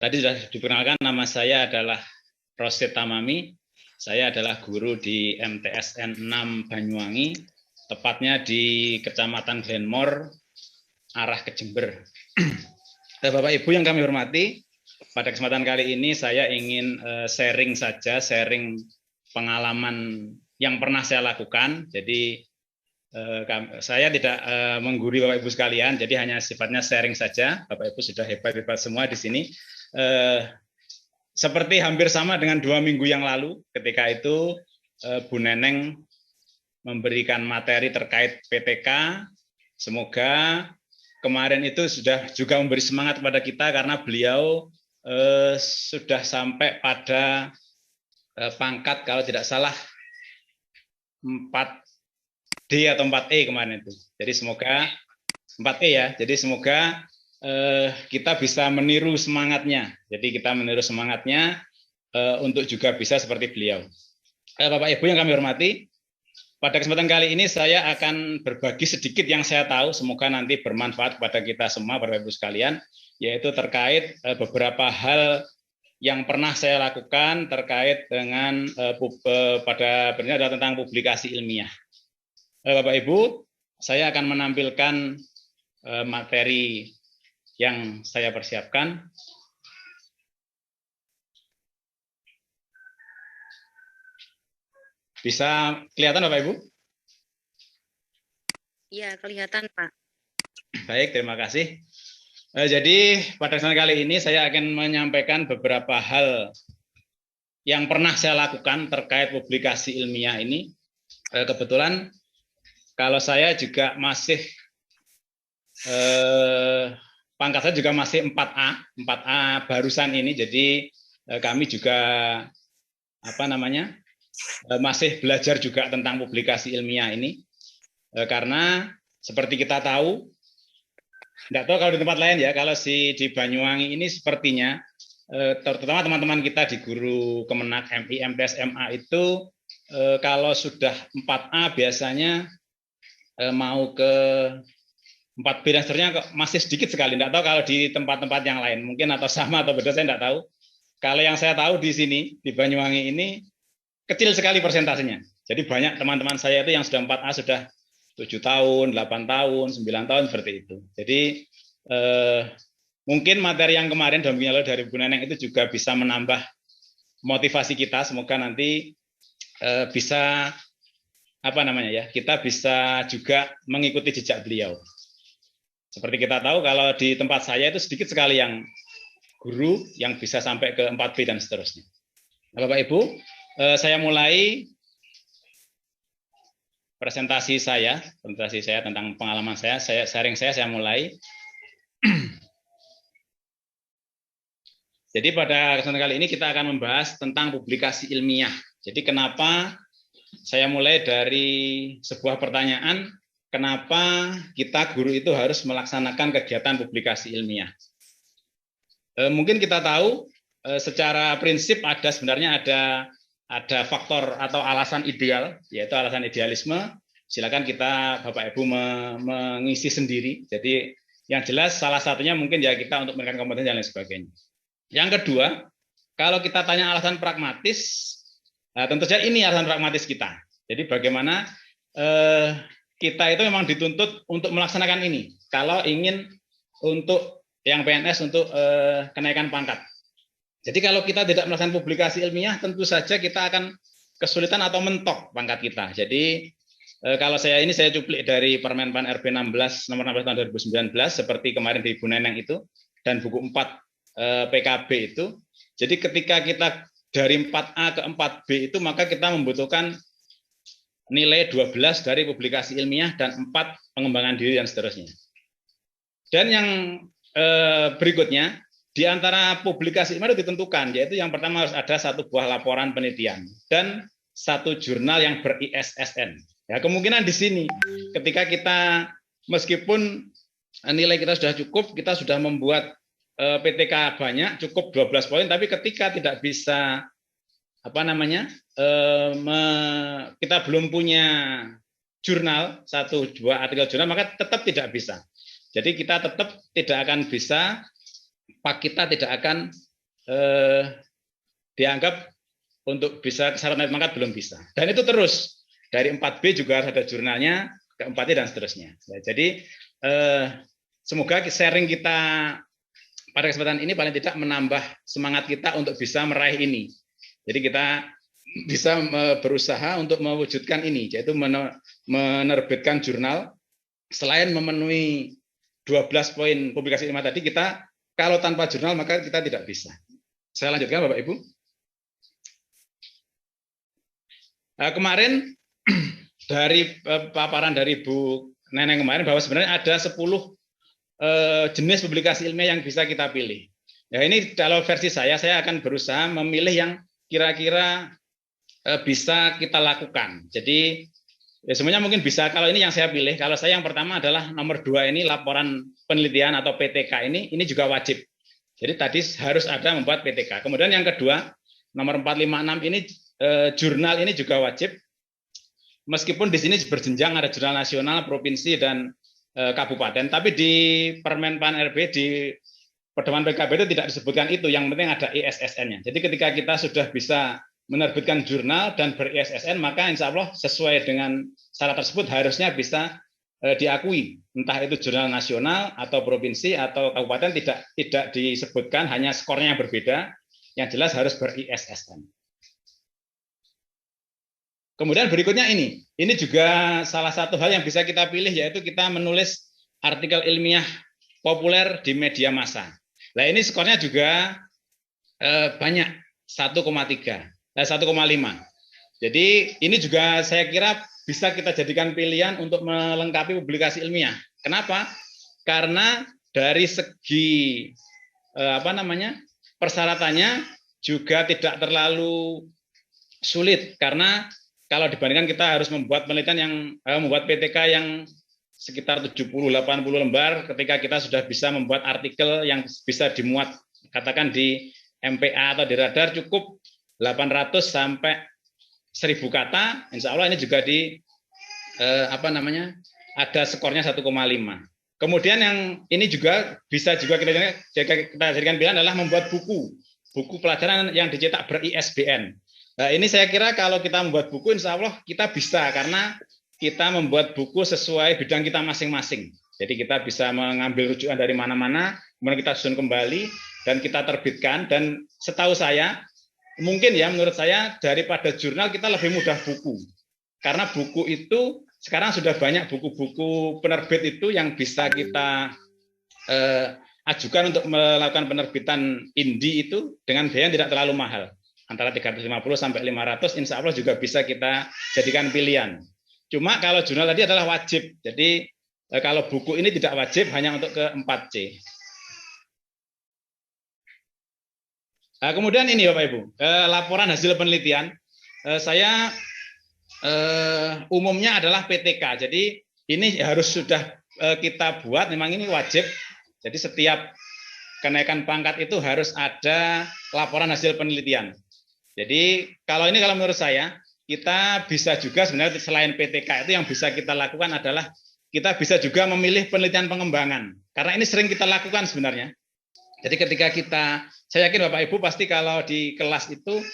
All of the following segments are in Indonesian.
Tadi sudah diperkenalkan, nama saya adalah Rosid Tamami. Saya adalah guru di MTSN 6 Banyuwangi, tepatnya di Kecamatan Glenmore, arah ke Jember. Bapak Ibu yang kami hormati, pada kesempatan kali ini saya ingin sharing pengalaman yang pernah saya lakukan. Jadi saya tidak menggurui Bapak Ibu sekalian, jadi hanya sifatnya sharing saja. Bapak Ibu sudah hebat-hebat semua di sini. Seperti hampir sama dengan 2 minggu yang lalu, ketika itu Bu Neneng memberikan materi terkait PTK. Semoga kemarin itu sudah juga memberi semangat kepada kita, karena beliau sudah sampai pada pangkat kalau tidak salah 4D atau 4E kemarin itu. Jadi semoga 4E ya. Jadi semoga kita bisa meniru semangatnya. Jadi kita meniru semangatnya untuk juga bisa seperti beliau. Bapak Ibu yang kami hormati, pada kesempatan kali ini saya akan berbagi sedikit yang saya tahu, semoga nanti bermanfaat kepada kita semua, Bapak Ibu sekalian, yaitu terkait beberapa hal yang pernah saya lakukan terkait dengan pada benar adalah tentang publikasi ilmiah. Bapak Ibu, saya akan menampilkan materi yang saya persiapkan. Bisa kelihatan Bapak Ibu? Iya, kelihatan Pak. Baik, terima kasih. Jadi pada kesempatan kali ini saya akan menyampaikan beberapa hal yang pernah saya lakukan terkait publikasi ilmiah ini. Kebetulan kalau saya juga masih pangkat saya juga masih 4A barusan ini, jadi kami juga masih belajar juga tentang publikasi ilmiah ini, karena seperti kita tahu, tidak tahu kalau di tempat lain ya, kalau di Banyuwangi ini sepertinya, terutama teman-teman kita di guru Kemenak MI, MTS, MA itu kalau sudah 4A biasanya mau ke 4B dan seterusnya masih sedikit sekali. Tidak tahu kalau di tempat-tempat yang lain, mungkin atau sama atau beda, saya tidak tahu. Kalau yang saya tahu di sini, di Banyuwangi ini, kecil sekali persentasenya. Jadi banyak teman-teman saya itu yang sudah 4A sudah 7 tahun, 8 tahun, 9 tahun, seperti itu. Jadi mungkin materi yang kemarin dari Bu Neneng itu juga bisa menambah motivasi kita. Semoga nanti bisa kita bisa juga mengikuti jejak beliau. Seperti kita tahu, kalau di tempat saya itu sedikit sekali yang guru yang bisa sampai ke 4B dan seterusnya. Nah, Bapak Ibu, saya mulai presentasi saya tentang pengalaman saya sharing saya mulai. Jadi pada kesempatan kali ini kita akan membahas tentang publikasi ilmiah. Jadi kenapa saya mulai dari sebuah pertanyaan, kenapa kita guru itu harus melaksanakan kegiatan publikasi ilmiah? Mungkin kita tahu secara prinsip sebenarnya ada faktor atau alasan ideal, yaitu alasan idealisme. Silakan kita Bapak Ibu mengisi sendiri. Jadi yang jelas salah satunya mungkin ya kita untuk memberikan kompetensi dan lain sebagainya. Yang kedua, kalau kita tanya alasan pragmatis, tentu saja ini alasan pragmatis kita. Jadi bagaimana kita itu memang dituntut untuk melaksanakan ini. Kalau ingin untuk yang PNS untuk kenaikan pangkat. Jadi kalau kita tidak melaksanakan publikasi ilmiah, tentu saja kita akan kesulitan atau mentok pangkat kita. Jadi kalau saya cuplik dari Permenpan RB 16 nomor 16 tahun 2019 seperti kemarin di Bu Neneng itu dan buku 4 PKB itu. Jadi ketika kita dari 4A ke 4B itu maka kita membutuhkan nilai 12 dari publikasi ilmiah dan 4 pengembangan diri dan seterusnya. Dan yang berikutnya, di antara publikasi ilmiah itu ditentukan, yaitu yang pertama harus ada 1 buah laporan penelitian dan 1 jurnal yang ber-ISSN. Ya, kemungkinan di sini ketika kita meskipun nilai kita sudah cukup, kita sudah membuat PTK banyak, cukup 12 poin, tapi ketika tidak bisa kita belum punya jurnal, 1-2 artikel jurnal, maka tetap tidak bisa. Jadi kita tetap tidak akan bisa, kita tidak akan dianggap untuk bisa syarat naik pangkat belum bisa. Dan itu terus dari 4B juga ada jurnalnya, ke 4E dan seterusnya. Ya, jadi semoga sharing kita pada kesempatan ini paling tidak menambah semangat kita untuk bisa meraih ini. Jadi kita bisa berusaha untuk mewujudkan ini, yaitu menerbitkan jurnal. Selain memenuhi 12 poin publikasi ilmiah tadi, kita kalau tanpa jurnal maka kita tidak bisa. Saya lanjutkan Bapak Ibu. Kemarin dari paparan dari Bu Neneng kemarin bahwa sebenarnya ada 10 jenis publikasi ilmiah yang bisa kita pilih. Ya, ini kalau versi saya akan berusaha memilih yang kira-kira bisa kita lakukan. Jadi ya semuanya mungkin bisa. Kalau ini yang saya pilih, kalau saya yang pertama adalah nomor 2 ini laporan penelitian atau PTK ini juga wajib. Jadi tadi harus ada membuat PTK. Kemudian yang kedua, nomor 4, 5, 6 ini jurnal ini juga wajib. Meskipun di sini berjenjang ada jurnal nasional, provinsi dan kabupaten, tapi di Permenpan RB di pedoman PKB itu tidak disebutkan itu. Yang penting ada ISSN-nya. Jadi ketika kita sudah bisa menerbitkan jurnal dan ber-ISSN, maka insya Allah sesuai dengan syarat tersebut harusnya bisa diakui. Entah itu jurnal nasional atau provinsi atau kabupaten tidak disebutkan, hanya skornya yang berbeda. Yang jelas harus ber-ISSN. Kemudian berikutnya ini juga salah satu hal yang bisa kita pilih, yaitu kita menulis artikel ilmiah populer di media massa. Nah ini skornya juga banyak, 1,5. Jadi ini juga saya kira bisa kita jadikan pilihan untuk melengkapi publikasi ilmiah. Kenapa? Karena dari segi persyaratannya juga tidak terlalu sulit, karena kalau dibandingkan kita harus membuat penelitian membuat PTK yang sekitar 70-80 lembar, ketika kita sudah bisa membuat artikel yang bisa dimuat katakan di MPA atau di Radar cukup 800 sampai 1000 kata, insya Allah ini juga ada skornya 1,5. Kemudian yang ini juga bisa kita jadikan pilihan adalah membuat buku pelajaran yang dicetak ber-ISBN. Nah, ini saya kira kalau kita membuat buku, insya Allah kita bisa, karena kita membuat buku sesuai bidang kita masing-masing. Jadi kita bisa mengambil rujukan dari mana-mana, kemudian kita susun kembali, dan kita terbitkan. Dan setahu saya, mungkin ya menurut saya, daripada jurnal kita lebih mudah buku. Karena buku itu, sekarang sudah banyak buku-buku penerbit itu yang bisa kita ajukan untuk melakukan penerbitan INDI itu dengan biaya yang tidak terlalu mahal. Antara 350 sampai 500, insya Allah juga bisa kita jadikan pilihan. Cuma kalau jurnal tadi adalah wajib. Jadi kalau buku ini tidak wajib, hanya untuk ke 4C. Nah, kemudian ini Bapak Ibu, laporan hasil penelitian. Saya umumnya adalah PTK. Jadi ini harus sudah kita buat, memang ini wajib. Jadi setiap kenaikan pangkat itu harus ada laporan hasil penelitian. Jadi kalau menurut saya, kita bisa juga sebenarnya selain PTK itu yang bisa kita lakukan adalah kita bisa juga memilih penelitian pengembangan. Karena ini sering kita lakukan sebenarnya. Jadi ketika saya yakin Bapak Ibu pasti kalau di kelas itu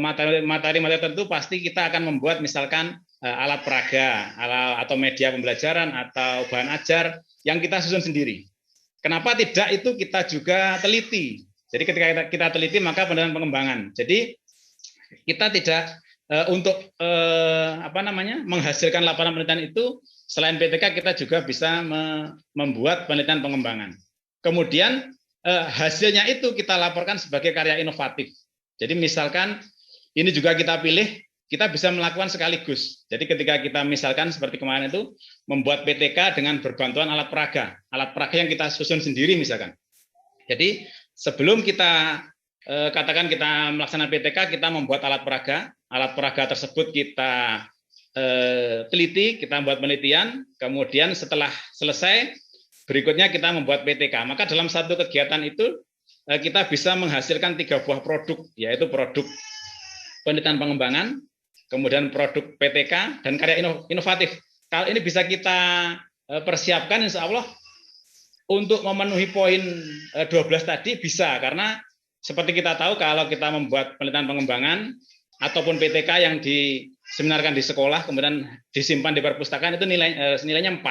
materi tertentu pasti kita akan membuat misalkan alat peraga atau media pembelajaran atau bahan ajar yang kita susun sendiri. Kenapa tidak itu kita juga teliti? Jadi ketika kita teliti maka penelitian pengembangan. Jadi kita tidak untuk menghasilkan laporan penelitian itu selain PTK kita juga bisa membuat penelitian pengembangan. Kemudian hasilnya itu kita laporkan sebagai karya inovatif. Jadi misalkan ini juga kita pilih, kita bisa melakukan sekaligus. Jadi ketika kita misalkan seperti kemarin itu membuat PTK dengan berbantuan alat peraga yang kita susun sendiri misalkan. Jadi sebelum kita katakan kita melaksanakan PTK, kita membuat alat peraga tersebut kita teliti, kita membuat penelitian, kemudian setelah selesai, berikutnya kita membuat PTK. Maka dalam satu kegiatan itu kita bisa menghasilkan 3 buah produk, yaitu produk penelitian pengembangan, kemudian produk PTK, dan karya inovatif. Kalau ini bisa kita persiapkan, insya Allah untuk memenuhi poin 12 tadi bisa, karena seperti kita tahu kalau kita membuat penelitian pengembangan ataupun PTK yang diseminarkan di sekolah kemudian disimpan di perpustakaan itu nilainya 4.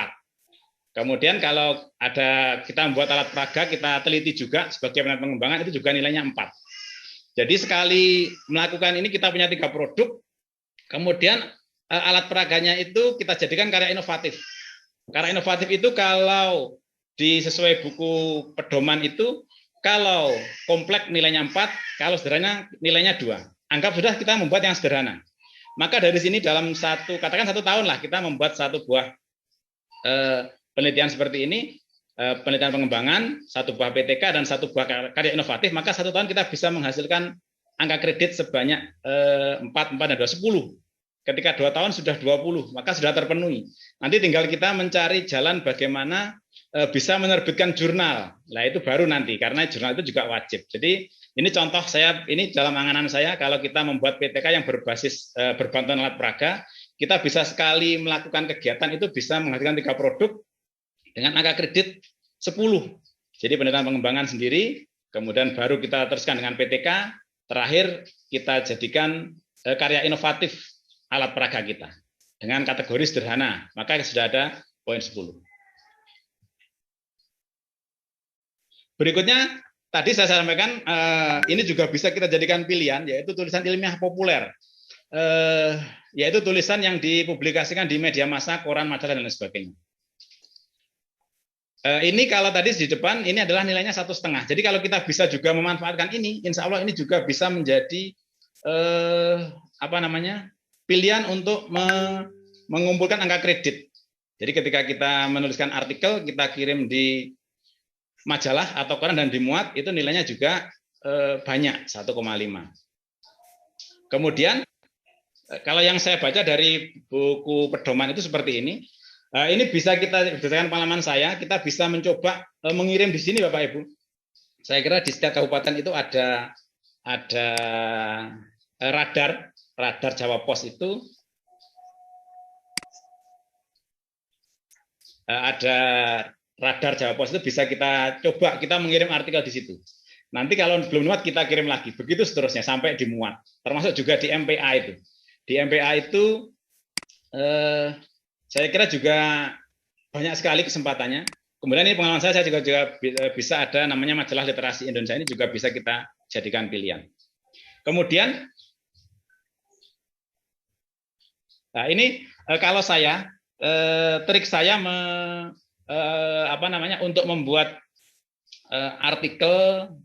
Kemudian kalau ada kita membuat alat peraga, kita teliti juga sebagai penelitian pengembangan itu juga nilainya 4. Jadi sekali melakukan ini kita punya 3 produk, kemudian alat peraganya itu kita jadikan karya inovatif. Karya inovatif itu kalau sesuai buku pedoman itu, kalau kompleks nilainya 4, kalau sederhana nilainya 2. Anggap sudah kita membuat yang sederhana. Maka dari sini dalam katakan 1 tahun lah kita membuat 1 buah penelitian seperti ini, penelitian pengembangan, 1 buah PTK dan 1 buah karya inovatif, maka 1 tahun kita bisa menghasilkan angka kredit sebanyak 4 dan 2, 10. Ketika 2 tahun sudah 20, maka sudah terpenuhi. Nanti tinggal kita mencari jalan bagaimana bisa menerbitkan jurnal. Nah itu baru nanti, karena jurnal itu juga wajib. Jadi ini contoh saya, ini dalam anganan saya, kalau kita membuat PTK yang berbasis berbantuan alat peraga, kita bisa sekali melakukan kegiatan itu bisa menghasilkan 3 produk dengan angka kredit 10. Jadi penelitian pengembangan sendiri, kemudian baru kita teruskan dengan PTK, terakhir kita jadikan karya inovatif alat peraga kita dengan kategori sederhana, maka sudah ada poin 10. Berikutnya tadi saya sampaikan ini juga bisa kita jadikan pilihan, yaitu tulisan ilmiah populer, yaitu tulisan yang dipublikasikan di media massa, koran, majalah dan lain sebagainya. Ini kalau tadi di depan ini adalah nilainya 1,5. Jadi kalau kita bisa juga memanfaatkan ini, insya Allah ini juga bisa menjadi pilihan untuk mengumpulkan angka kredit. Jadi ketika kita menuliskan artikel, kita kirim di majalah atau koran dan dimuat, itu nilainya juga banyak, 1,5. Kemudian kalau yang saya baca dari buku pedoman itu seperti ini. Ini bisa kita berdasarkan pengalaman saya, kita bisa mencoba mengirim di sini Bapak Ibu. Saya kira di setiap kabupaten itu ada radar Jawa Pos itu ada radar Jawa Pos itu bisa kita coba kita mengirim artikel di situ. Nanti kalau belum muat kita kirim lagi, begitu seterusnya sampai dimuat. Termasuk juga di MPA itu. Di MPA itu saya kira juga banyak sekali kesempatannya. Kemudian ini pengalaman saya juga bisa ada namanya majalah literasi Indonesia, ini juga bisa kita jadikan pilihan. Kemudian, nah ini kalau saya trik saya untuk membuat artikel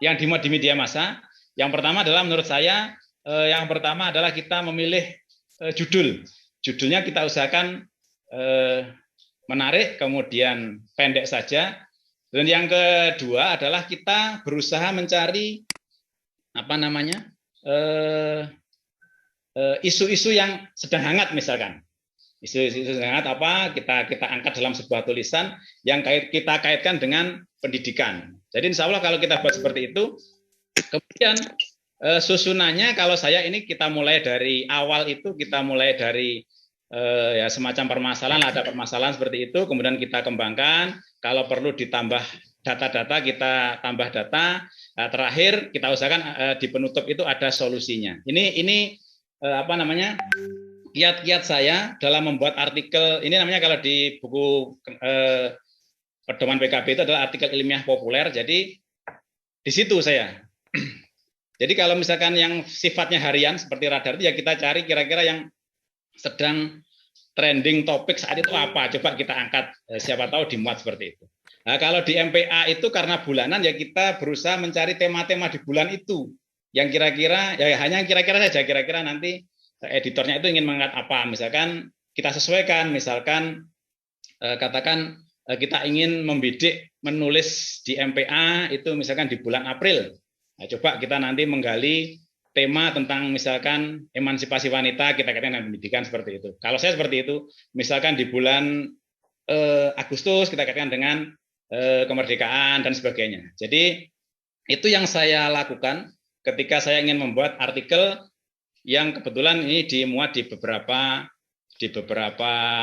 yang dimuat di media massa. Yang pertama adalah menurut saya, yang pertama adalah kita memilih judul. Judulnya kita usahakan menarik, kemudian pendek saja. Dan yang kedua adalah kita berusaha mencari isu-isu yang sedang hangat misalkan. Isu-isu sedang hangat kita angkat dalam sebuah tulisan yang kita kaitkan dengan pendidikan. Jadi insya Allah kalau kita buat seperti itu, kemudian susunannya kalau saya ini kita mulai dari awal itu, kita mulai dari ya semacam permasalahan, ada permasalahan seperti itu, kemudian kita kembangkan, kalau perlu ditambah data-data, kita tambah data, terakhir kita usahakan di penutup itu ada solusinya. Ini kiat-kiat saya dalam membuat artikel, ini namanya kalau di buku pedoman PKB itu adalah artikel ilmiah populer, jadi di situ saya. Jadi kalau misalkan yang sifatnya harian seperti radar itu ya kita cari kira-kira yang sedang trending topik saat itu apa, coba kita angkat, siapa tahu dimuat seperti itu. Nah, kalau di MPA itu karena bulanan ya kita berusaha mencari tema-tema di bulan itu yang kira-kira ya hanya kira-kira saja, kira-kira nanti editornya itu ingin mengangkat apa, misalkan kita sesuaikan, misalkan katakan kita ingin membidik menulis di MPA itu misalkan di bulan April. Nah, coba kita nanti menggali tema tentang misalkan emansipasi wanita, kita kaitkan dengan pendidikan seperti itu. Kalau saya seperti itu, misalkan di bulan Agustus kita kaitkan dengan kemerdekaan dan sebagainya. Jadi itu yang saya lakukan ketika saya ingin membuat artikel yang kebetulan ini dimuat di beberapa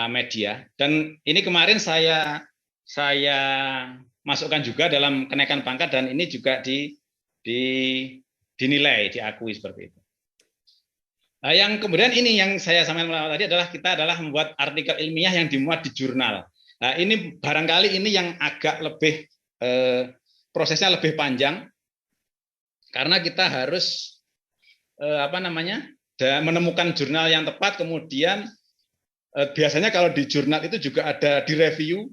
media. Dan ini kemarin saya masukkan juga dalam kenaikan pangkat dan ini juga dinilai, diakui seperti itu. Nah, yang kemudian ini yang saya sampaikan tadi adalah kita membuat artikel ilmiah yang dimuat di jurnal. Nah, ini barangkali ini yang agak lebih prosesnya lebih panjang karena kita harus menemukan jurnal yang tepat, kemudian biasanya kalau di jurnal itu juga ada direview.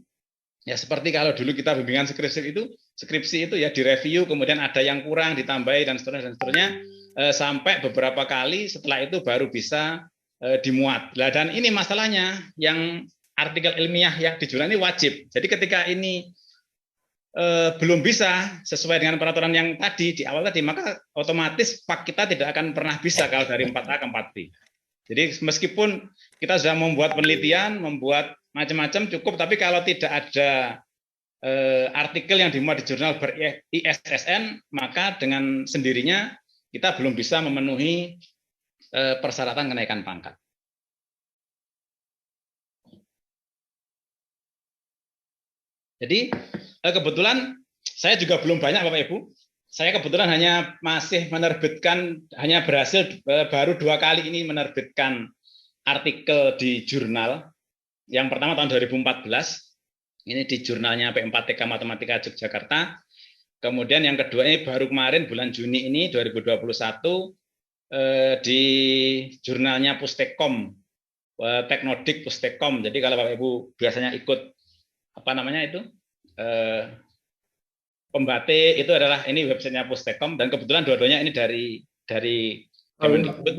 Ya seperti kalau dulu kita bimbingan skripsi itu ya direview, kemudian ada yang kurang ditambahi dan seterusnya sampai beberapa kali setelah itu baru bisa dimuat. Nah, dan ini masalahnya yang artikel ilmiah yang di jurnal ini wajib. Jadi ketika ini belum bisa sesuai dengan peraturan yang tadi di awal tadi, maka otomatis pak kita tidak akan pernah bisa kalau dari 4A ke 4B. Jadi meskipun kita sudah membuat penelitian, membuat macam-macam cukup, tapi kalau tidak ada artikel yang dimuat di jurnal ber-ISSN, maka dengan sendirinya kita belum bisa memenuhi persyaratan kenaikan pangkat. Jadi kebetulan saya juga belum banyak Bapak Ibu. Saya kebetulan hanya berhasil baru 2 kali ini menerbitkan artikel di jurnal. Yang pertama tahun 2014, ini di jurnalnya P4TK Matematika Yogyakarta. Kemudian yang kedua ini baru kemarin bulan Juni ini 2021 di jurnalnya Pustekom, Teknodik Pustekom. Jadi kalau Bapak Ibu biasanya ikut Pembatik itu adalah ini websitenya Pustekom dan kebetulan dua-duanya ini dari Kemendikbud.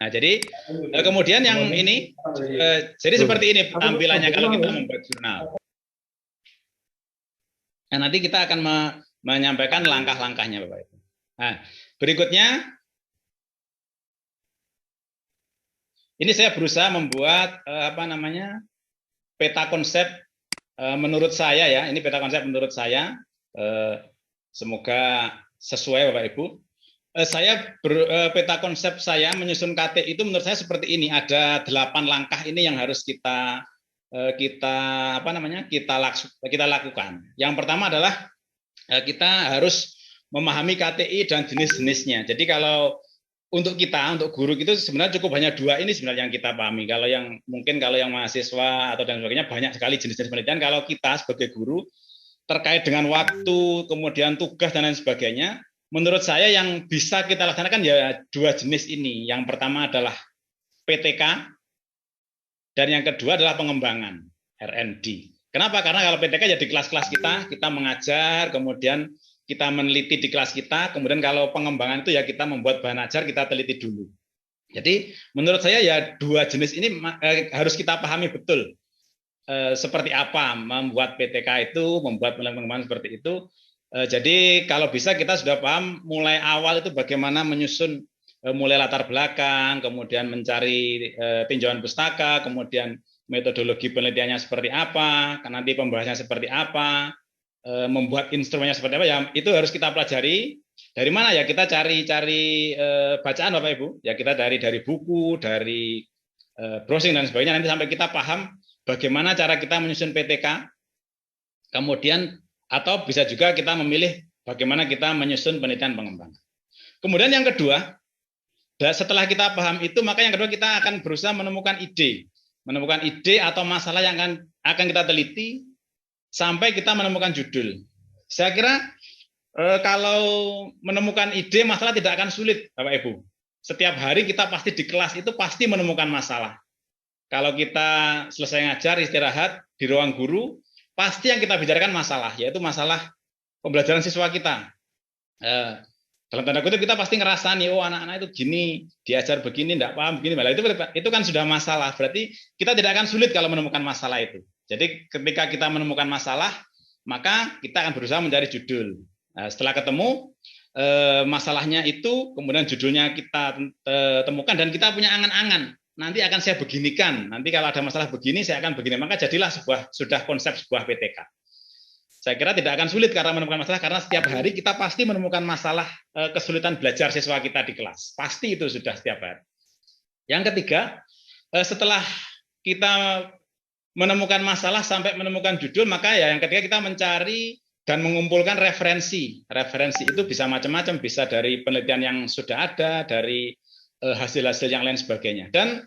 Nah, jadi kemudian yang ini jadi seperti ini tampilannya kalau kita membuat jurnal. Nah, nanti kita akan menyampaikan langkah-langkahnya Bapak Ibu. Nah, berikutnya ini saya berusaha membuat peta konsep menurut saya ya, ini peta konsep menurut saya. Semoga sesuai Bapak Ibu. Peta konsep saya menyusun KT itu menurut saya seperti ini. Ada 8 langkah ini yang harus kita lakukan. Yang pertama adalah kita harus memahami KTI dan jenis-jenisnya. Jadi kalau untuk guru itu sebenarnya cukup hanya 2 ini sebenarnya yang kita pahami. Kalau yang mahasiswa atau dan sebagainya banyak sekali jenis-jenis penelitian. Kalau kita sebagai guru terkait dengan waktu, kemudian tugas dan lain sebagainya, menurut saya yang bisa kita laksanakan ya 2 jenis ini. Yang pertama adalah PTK dan yang kedua adalah pengembangan R&D. Kenapa? Karena kalau PTK ya di kelas-kelas kita mengajar, kemudian kita meneliti di kelas kita, kemudian kalau pengembangan itu ya kita membuat bahan ajar, kita teliti dulu. Jadi menurut saya ya 2 jenis ini harus kita pahami betul seperti apa membuat PTK itu, membuat pengembangan seperti itu. Jadi kalau bisa kita sudah paham mulai awal itu bagaimana menyusun mulai latar belakang, kemudian mencari tinjauan pustaka, kemudian metodologi penelitiannya seperti apa, nanti pembahasannya seperti apa, membuat instrumennya seperti apa, ya itu harus kita pelajari. Dari mana ya kita cari bacaan Bapak Ibu, ya kita dari buku, dari browsing dan sebagainya, nanti sampai kita paham bagaimana cara kita menyusun PTK, kemudian atau bisa juga kita memilih bagaimana kita menyusun penelitian pengembangan. Kemudian yang kedua, setelah kita paham itu, maka yang kedua kita akan berusaha menemukan ide atau masalah yang akan kita teliti sampai kita menemukan judul. Saya kira kalau menemukan ide, masalah tidak akan sulit, Bapak Ibu. Setiap hari kita pasti di kelas itu pasti menemukan masalah. Kalau kita selesai ngajar, istirahat di ruang guru, pasti yang kita bicarakan masalah, yaitu masalah pembelajaran siswa kita. Dalam tanda kutip kita pasti ngerasa nih, oh anak-anak itu gini, diajar begini, enggak paham begini. Malah itu kan sudah masalah. Berarti kita tidak akan sulit kalau menemukan masalah itu. Jadi ketika kita menemukan masalah, maka kita akan berusaha mencari judul. Nah, setelah ketemu masalahnya itu, kemudian judulnya kita temukan dan kita punya angan-angan. Nanti akan saya beginikan. Nanti kalau ada masalah begini, saya akan begini. Maka jadilah sudah konsep sebuah PTK. Saya kira tidak akan sulit karena menemukan masalah, karena setiap hari kita pasti menemukan masalah kesulitan belajar siswa kita di kelas. Pasti itu sudah setiap hari. Yang ketiga, setelah kita menemukan masalah sampai menemukan judul, maka ya yang ketiga kita mencari dan mengumpulkan referensi. Referensi itu bisa macam-macam, bisa dari penelitian yang sudah ada, dari hasil-hasil yang lain sebagainya. Dan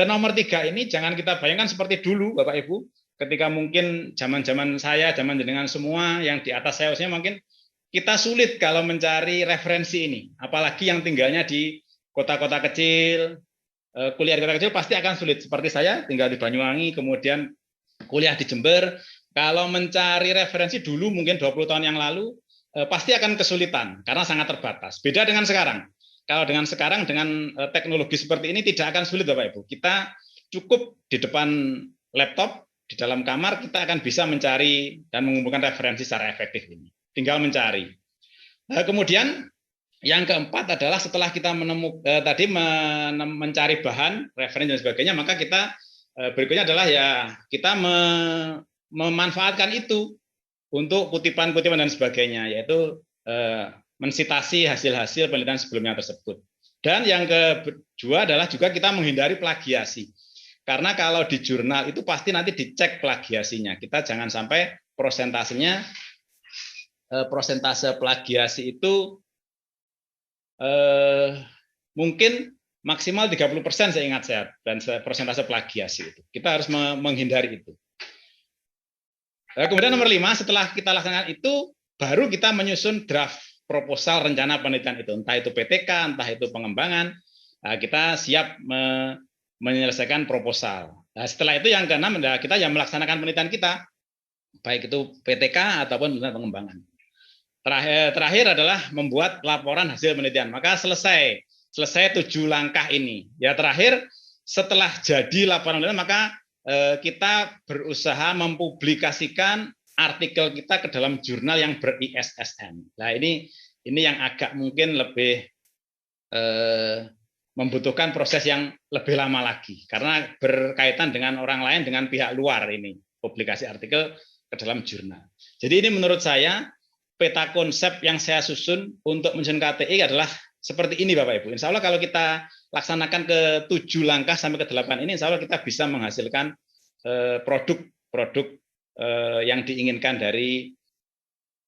nomor 3 ini jangan kita bayangkan seperti dulu, Bapak Ibu, ketika mungkin zaman-zaman saya, zaman jenengan semua yang di atas saya usianya mungkin kita sulit kalau mencari referensi ini, apalagi yang tinggalnya di kota-kota kecil, kuliah di kota kecil pasti akan sulit. Seperti saya tinggal di Banyuwangi, kemudian kuliah di Jember, kalau mencari referensi dulu mungkin 20 tahun yang lalu, pasti akan kesulitan karena sangat terbatas. Beda dengan sekarang. Kalau dengan sekarang, dengan teknologi seperti ini tidak akan sulit Bapak Ibu. Kita cukup di depan laptop, di dalam kamar, kita akan bisa mencari dan mengumpulkan referensi secara efektif ini. Tinggal mencari. Kemudian yang keempat adalah setelah kita mencari bahan, referensi dan sebagainya, maka kita berikutnya adalah ya kita memanfaatkan itu untuk kutipan-kutipan dan sebagainya, yaitu mensitasi hasil-hasil penelitian sebelumnya tersebut. Dan yang kedua adalah juga kita menghindari plagiasi. Karena kalau di jurnal itu pasti nanti dicek plagiasinya. Kita jangan sampai persentase plagiasi itu mungkin maksimal 30% saya ingat saya, dan persentase plagiasi itu. Kita harus menghindari itu. Kemudian nomor 5, setelah kita laksanakan itu, baru kita menyusun draft proposal rencana penelitian itu. Entah itu PTK, entah itu pengembangan, kita siap menyelesaikan proposal. Nah, setelah itu yang keenam, kita yang melaksanakan penelitian kita, baik itu PTK ataupun pengembangan. Terakhir adalah membuat laporan hasil penelitian. Maka selesai 7 langkah ini. Ya terakhir, setelah jadi laporan penelitian, maka kita berusaha mempublikasikan artikel kita ke dalam jurnal yang ber-ISSN. Nah ini yang agak mungkin lebih membutuhkan proses yang lebih lama lagi karena berkaitan dengan orang lain, dengan pihak luar ini, publikasi artikel ke dalam jurnal. Jadi ini menurut saya peta konsep yang saya susun untuk menyusun KTI adalah seperti ini Bapak Ibu. Insya Allah kalau kita laksanakan ke 7 langkah sampai ke 8 ini, insya Allah kita bisa menghasilkan produk yang diinginkan dari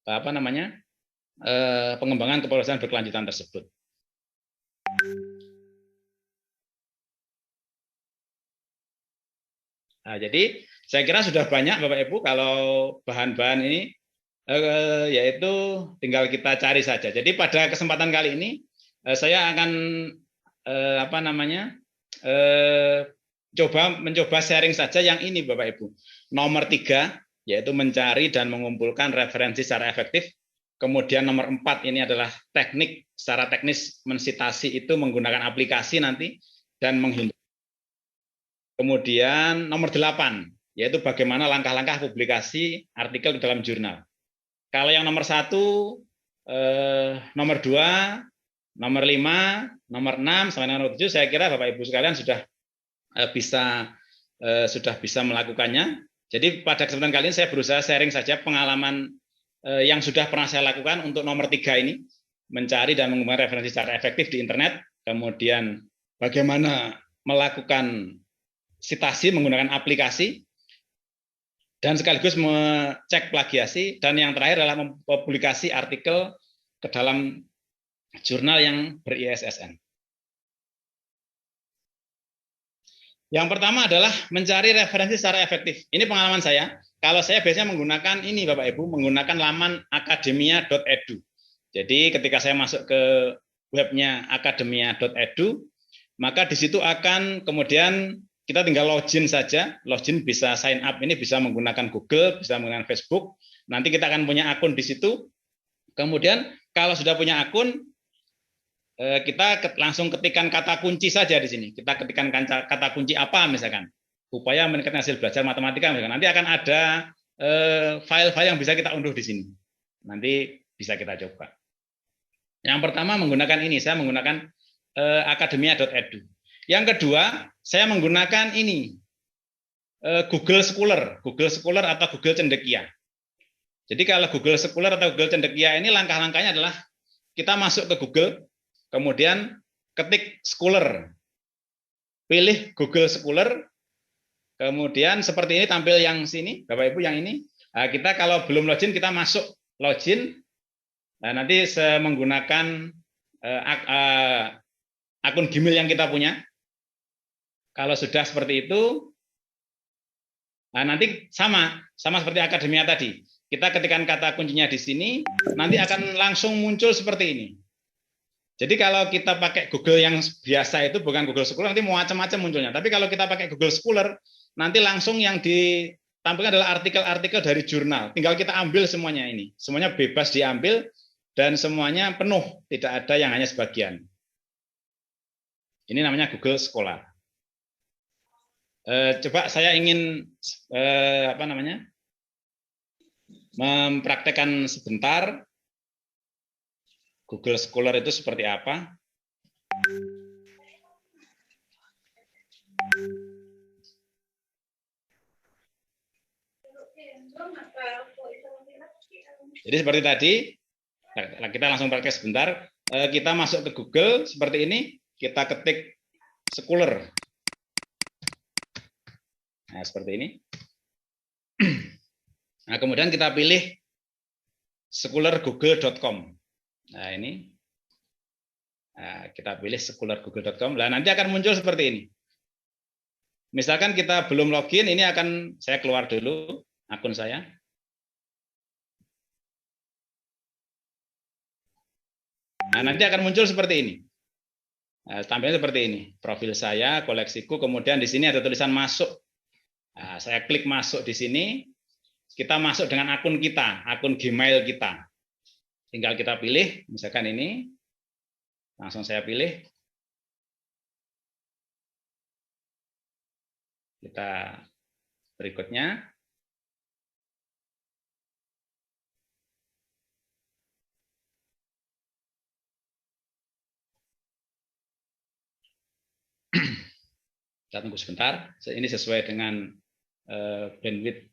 pengembangan keprofesionalian berkelanjutan tersebut. Nah, jadi saya kira sudah banyak Bapak Ibu kalau bahan-bahan ini yaitu tinggal kita cari saja. Jadi pada kesempatan kali ini saya akan mencoba sharing saja yang ini Bapak Ibu. Nomor 3 yaitu mencari dan mengumpulkan referensi secara efektif. Kemudian nomor 4 ini adalah teknik secara teknis mensitasi itu menggunakan aplikasi nanti dan menghindari. Kemudian nomor 8 yaitu bagaimana langkah-langkah publikasi artikel di dalam jurnal. Kalau yang nomor 1, nomor 2, nomor 5, nomor 6 sampai nomor 7 saya kira Bapak Ibu sekalian sudah bisa melakukannya. Jadi pada kesempatan kali ini saya berusaha sharing saja pengalaman yang sudah pernah saya lakukan untuk nomor 3 ini, mencari dan mengumpulkan referensi secara efektif di internet, kemudian bagaimana melakukan sitasi menggunakan aplikasi, dan sekaligus mengecek plagiasi, dan yang terakhir adalah mempublikasi artikel ke dalam jurnal yang ber-ISSN. Yang pertama adalah mencari referensi secara efektif. Ini pengalaman saya. Kalau saya biasanya menggunakan ini Bapak Ibu, menggunakan laman akademia.edu. Jadi ketika saya masuk ke webnya akademia.edu, maka di situ akan kemudian kita tinggal login saja. Login bisa sign up, ini bisa menggunakan Google, bisa menggunakan Facebook. Nanti kita akan punya akun di situ. Kemudian kalau sudah punya akun, kita langsung ketikkan kata kunci saja di sini. Kita ketikkan kata kunci apa misalkan. Upaya meningkatkan hasil belajar matematika misalkan. Nanti akan ada file-file yang bisa kita unduh di sini. Nanti bisa kita coba. Yang pertama menggunakan ini, saya menggunakan akademia.edu. Yang kedua, saya menggunakan ini Google Scholar atau Google Cendekia. Jadi kalau Google Scholar atau Google Cendekia ini langkah-langkahnya adalah kita masuk ke Google, kemudian ketik Scholar, pilih Google Scholar, Kemudian seperti ini tampil yang sini, Bapak Ibu yang ini. Nah, kita kalau belum login kita masuk login. Nah, nanti menggunakan akun Gmail yang kita punya. Kalau sudah seperti itu, nah nanti sama seperti akademia tadi. Kita ketikkan kata kuncinya di sini, nanti akan langsung muncul seperti ini. Jadi kalau kita pakai Google yang biasa itu bukan Google Scholar, nanti macam-macam munculnya. Tapi kalau kita pakai Google Scholar, nanti langsung yang ditampilkan adalah artikel-artikel dari jurnal. Tinggal kita ambil semuanya ini. Semuanya bebas diambil dan semuanya penuh, tidak ada yang hanya sebagian. Ini namanya Google Scholar. Coba saya ingin mempraktekkan sebentar. Google Scholar itu seperti apa? Jadi seperti tadi, kita langsung praktek sebentar. Kita masuk ke Google seperti ini, kita ketik Scholar. Nah, seperti ini. Nah, kemudian kita pilih scholargoogle.com. Nah, ini. Nah, kita pilih scholargoogle.com. Nah, nanti akan muncul seperti ini. Misalkan kita belum login, ini akan saya keluar dulu akun saya. Nah, nanti akan muncul seperti ini. Nah, tampilnya seperti ini. Profil saya, koleksiku, kemudian di sini ada tulisan masuk. Nah, saya klik masuk di sini. Kita masuk dengan akun kita, akun Gmail kita. Tinggal kita pilih, misalkan ini. Langsung saya pilih. Kita berikutnya. Kita tunggu sebentar. Ini sesuai dengan bandwidth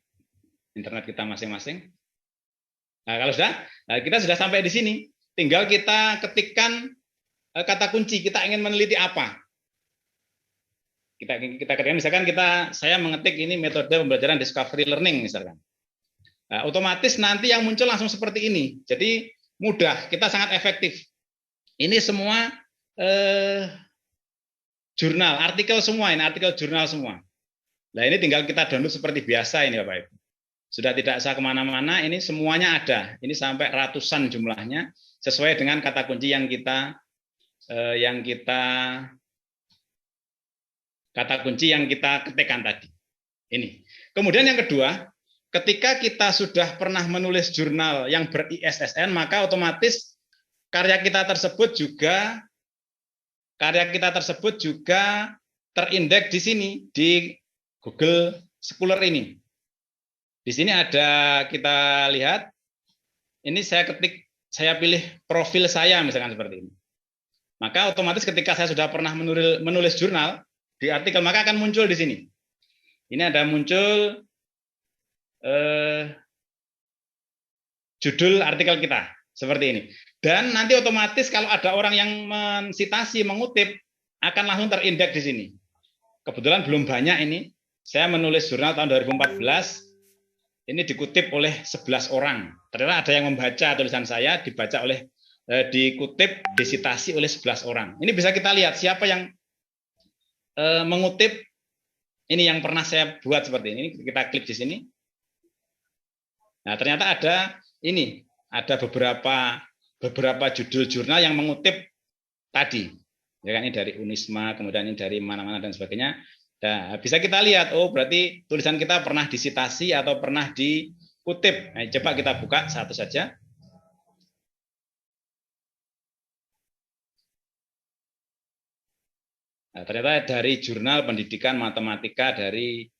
internet kita masing-masing. Nah, kalau sudah, kita sudah sampai di sini. Tinggal kita ketikkan kata kunci. Kita ingin meneliti apa? Kita ketikkan, misalkan saya mengetik ini metode pembelajaran discovery learning misalkan. Nah, otomatis nanti yang muncul langsung seperti ini. Jadi mudah, kita sangat efektif. Ini semua jurnal, artikel semua, ini artikel jurnal semua. Nah, ini tinggal kita download seperti biasa ini Bapak Ibu. Sudah tidak usah kemana-mana, ini semuanya ada. Ini sampai ratusan jumlahnya, sesuai dengan kata kunci yang kita kata kunci yang kita ketikkan tadi. Ini. Kemudian yang kedua, ketika kita sudah pernah menulis jurnal yang ber-ISSN, maka otomatis karya kita tersebut juga terindeks di sini di Google Scholar ini. Di sini ada, kita lihat, ini saya pilih profil saya misalkan seperti ini. Maka otomatis ketika saya sudah pernah menulis jurnal di artikel, maka akan muncul di sini. Ini ada muncul judul artikel kita seperti ini. Dan nanti otomatis kalau ada orang yang mensitasi, mengutip, akan langsung terindeks di sini. Kebetulan belum banyak ini. Saya menulis jurnal tahun 2014, ini dikutip oleh 11 orang. Ternyata ada yang membaca tulisan saya, dikutip, disitasi oleh 11 orang. Ini bisa kita lihat siapa yang mengutip, ini yang pernah saya buat seperti ini. Kita klik di sini. Nah, ternyata ada beberapa judul jurnal yang mengutip tadi. Ya kan, ini dari Unisma, kemudian ini dari mana-mana dan sebagainya. Nah, bisa kita lihat, oh berarti tulisan kita pernah disitasi atau pernah dikutip. Nah, coba kita buka satu saja. Nah, ternyata dari jurnal pendidikan matematika dari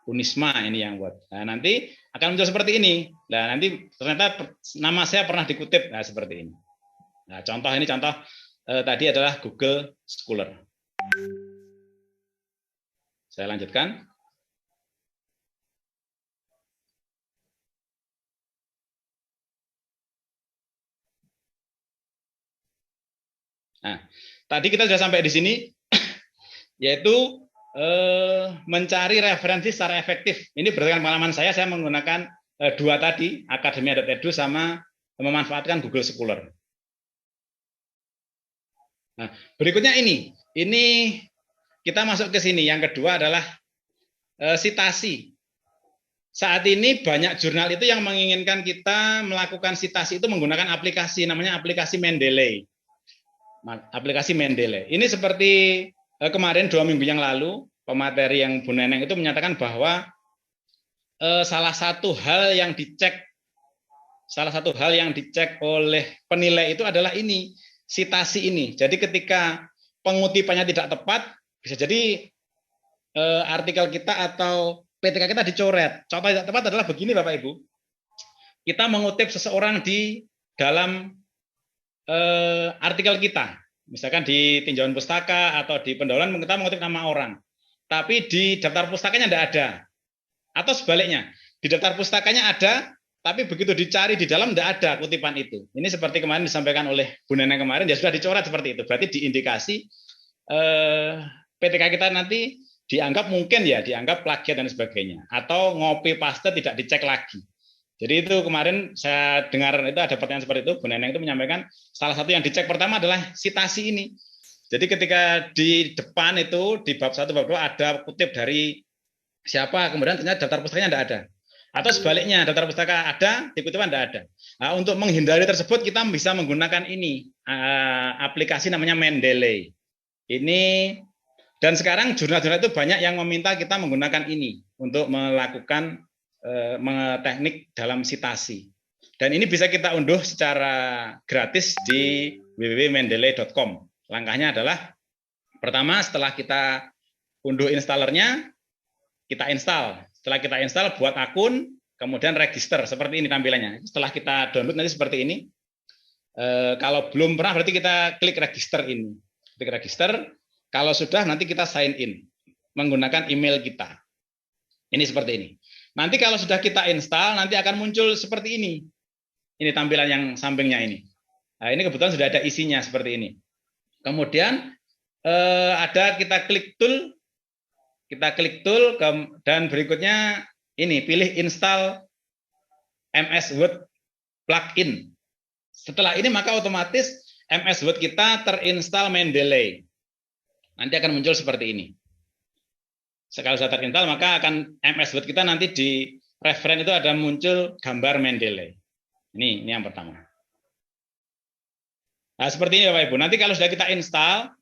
Unisma ini yang buat. Nah, nanti akan muncul seperti ini. Nah, nanti ternyata nama saya pernah dikutip. Nah, seperti ini. Nah, contoh tadi adalah Google Scholar. Saya lanjutkan. Nah, tadi kita sudah sampai di sini, yaitu mencari referensi secara efektif. Ini berdasarkan pengalaman saya menggunakan dua tadi, akademia.edu sama memanfaatkan Google Scholar. Nah, berikutnya ini kita masuk ke sini. Yang kedua adalah sitasi. Saat ini banyak jurnal itu yang menginginkan kita melakukan sitasi itu menggunakan aplikasi, namanya aplikasi Mendeley. Aplikasi Mendeley. Ini seperti kemarin 2 minggu yang lalu, pemateri yang Bu Neneng itu menyatakan bahwa salah satu hal yang dicek oleh penilai itu adalah ini, sitasi ini. Jadi ketika pengutipannya tidak tepat, bisa jadi artikel kita atau PTK kita dicoret. Contoh tidak tepat adalah begini Bapak Ibu. Kita mengutip seseorang di dalam artikel kita. Misalkan di tinjauan pustaka atau di pendahuluan kita mengutip nama orang. Tapi di daftar pustakanya tidak ada. Atau sebaliknya, di daftar pustakanya ada, tapi begitu dicari di dalam tidak ada kutipan itu. Ini seperti kemarin disampaikan oleh Bu Neneng kemarin, ya sudah dicoret seperti itu. Berarti diindikasi PTK kita nanti dianggap dianggap plagiat dan sebagainya, atau ngopi paste tidak dicek lagi. Jadi itu kemarin saya dengar itu ada pertanyaan seperti itu, Bu Neneng itu menyampaikan salah satu yang dicek pertama adalah sitasi ini. Jadi ketika di depan itu di bab 1 bab 2 ada kutip dari siapa, kemudian ternyata daftar pustakanya tidak ada. Atau sebaliknya, daftar pustaka ada, di kutipan tidak ada. Nah, untuk menghindari tersebut kita bisa menggunakan ini aplikasi namanya Mendeley. Ini. Dan sekarang jurnal-jurnal itu banyak yang meminta kita menggunakan ini untuk melakukan teknik dalam sitasi. Dan ini bisa kita unduh secara gratis di www.mendeley.com. Langkahnya adalah pertama setelah kita unduh installernya, kita install. Setelah kita install, buat akun, kemudian register. Seperti ini tampilannya. Setelah kita download nanti seperti ini. Kalau belum pernah berarti kita klik register ini. Klik register. Kalau sudah nanti kita sign in menggunakan email kita. Ini seperti ini. Nanti kalau sudah kita install nanti akan muncul seperti ini. Ini tampilan yang sampingnya ini. Nah, ini kebetulan sudah ada isinya seperti ini. Kemudian ada kita klik tool dan berikutnya ini pilih install MS Word plugin. Setelah ini maka otomatis MS Word kita terinstall Mendeley. Nanti akan muncul seperti ini. Sekali sudah terinstall, maka akan MS Word kita nanti di referen itu ada muncul gambar Mendeley. Ini yang pertama. Nah, seperti ini Bapak Ibu. Nanti kalau sudah kita install,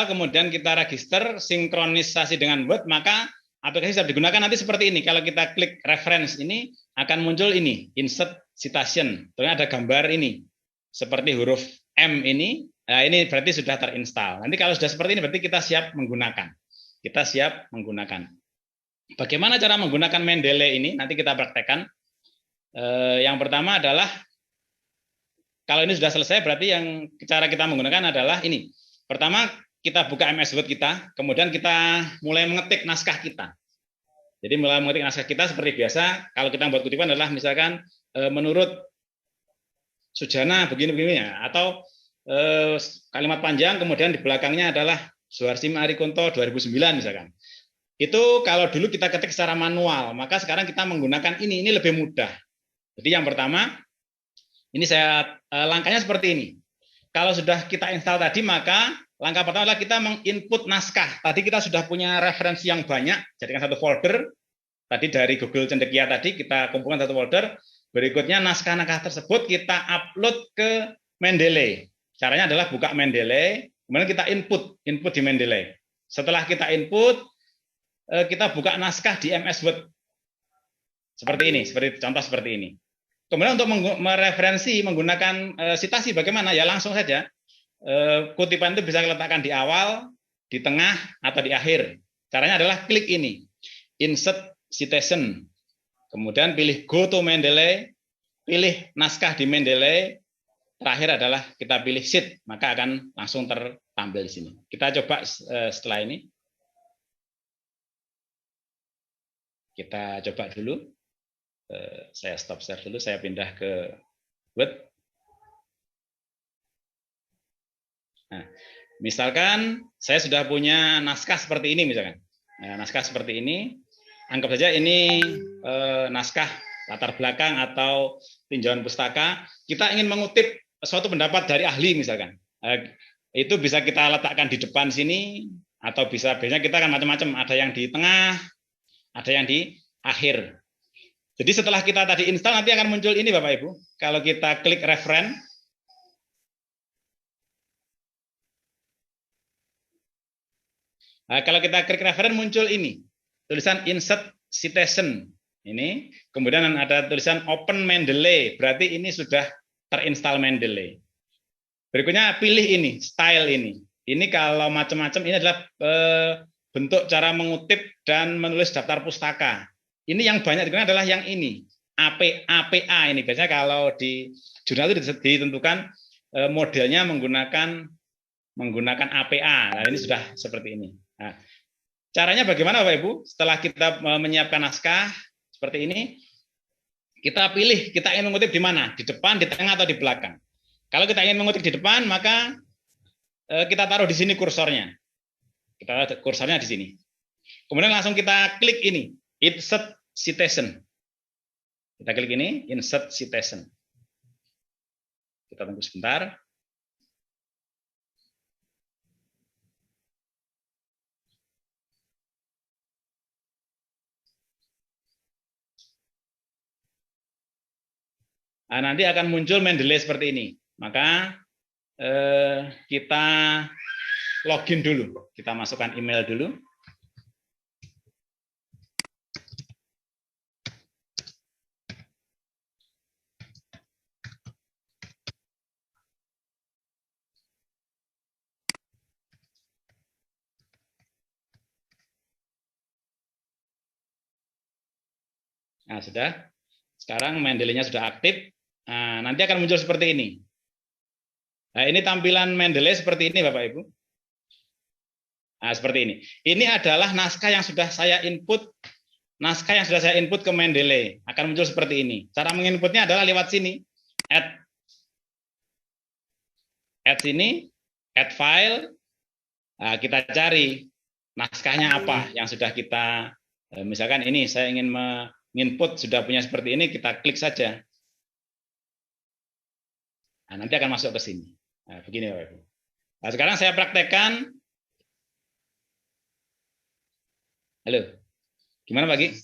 kemudian kita register, sinkronisasi dengan Word, maka aplikasi bisa digunakan nanti seperti ini. Kalau kita klik reference ini, akan muncul ini, insert citation. Ternyata ada gambar ini, seperti huruf M ini. Nah, ini berarti sudah terinstall. Nanti kalau sudah seperti ini berarti kita siap menggunakan. Bagaimana cara menggunakan Mendeley ini? Nanti kita praktekkan. Yang pertama adalah kalau ini sudah selesai berarti yang cara kita menggunakan adalah ini. Pertama kita buka MS Word kita, kemudian kita mulai mengetik naskah kita. Jadi mulai mengetik naskah kita seperti biasa. Kalau kita buat kutipan adalah misalkan menurut Sujana begini-begini ya, atau kalimat panjang kemudian di belakangnya adalah Suharsi Marikunto 2009 misalkan. Itu kalau dulu kita ketik secara manual, maka sekarang kita menggunakan ini lebih mudah. Jadi yang pertama ini saya langkahnya seperti ini. Kalau sudah kita install tadi maka langkah pertama adalah kita menginput naskah. Tadi kita sudah punya referensi yang banyak, jadikan satu folder. Tadi dari Google Cendekia tadi kita kumpulkan satu folder. Berikutnya naskah-naskah tersebut kita upload ke Mendeley. Caranya adalah buka Mendeley, kemudian kita input di Mendeley. Setelah kita input, kita buka naskah di MS Word. Seperti ini, contoh seperti ini. Kemudian untuk mereferensi menggunakan sitasi bagaimana? Ya langsung saja. Kutipan itu bisa diletakkan di awal, di tengah, atau di akhir. Caranya adalah klik ini, insert citation. Kemudian pilih go to Mendeley, pilih naskah di Mendeley. Terakhir adalah kita pilih sheet, maka akan langsung tertampil di sini. Kita coba setelah ini. Kita coba dulu. Saya stop share dulu, saya pindah ke Word. Misalkan saya sudah punya naskah seperti ini misalkan. Nah, naskah seperti ini, anggap saja ini naskah latar belakang atau tinjauan pustaka. Kita ingin mengutip suatu pendapat dari ahli misalkan. Itu bisa kita letakkan di depan sini atau biasanya kita kan macam-macam, ada yang di tengah, ada yang di akhir. Jadi setelah kita tadi install nanti akan muncul ini Bapak Ibu. Kalau kita klik referen, kalau kita klik referen muncul ini tulisan insert citation ini, kemudian ada tulisan open Mendeley, berarti ini sudah terinstall Mendeley. Berikutnya pilih ini style ini. Ini kalau macam-macam ini adalah bentuk cara mengutip dan menulis daftar pustaka. Ini yang banyak digunakan adalah yang ini, APA ini. Biasanya kalau di jurnal itu ditentukan modelnya menggunakan APA. Nah, ini sudah seperti ini. Nah, caranya bagaimana Bapak Ibu? Setelah kita menyiapkan naskah seperti ini, kita pilih kita ingin mengutip di mana, di depan, di tengah, atau di belakang. Kalau kita ingin mengutip di depan, maka kita taruh di sini kursornya. Kita taruh kursornya di sini. Kemudian langsung kita klik ini. Insert citation. Kita klik ini, insert citation. Kita tunggu sebentar. Nah, nanti akan muncul Mendeley seperti ini. Maka kita login dulu. Kita masukkan email dulu. Nah, sudah. Sekarang Mendeley-nya sudah aktif. Nah, nanti akan muncul seperti ini. Nah, ini tampilan Mendeley seperti ini, Bapak Ibu. Nah, seperti ini. Ini adalah naskah yang sudah saya input. Naskah yang sudah saya input ke Mendeley. Akan muncul seperti ini. Cara menginputnya adalah lewat sini. Add sini, add file. Nah, kita cari naskahnya apa yang sudah kita, misalkan ini saya ingin menginput sudah punya seperti ini, kita klik saja. Nah, nanti akan masuk ke sini. Nah, begini Bapak Ibu. Nah, sekarang saya praktekkan. Halo, gimana Pak Gi?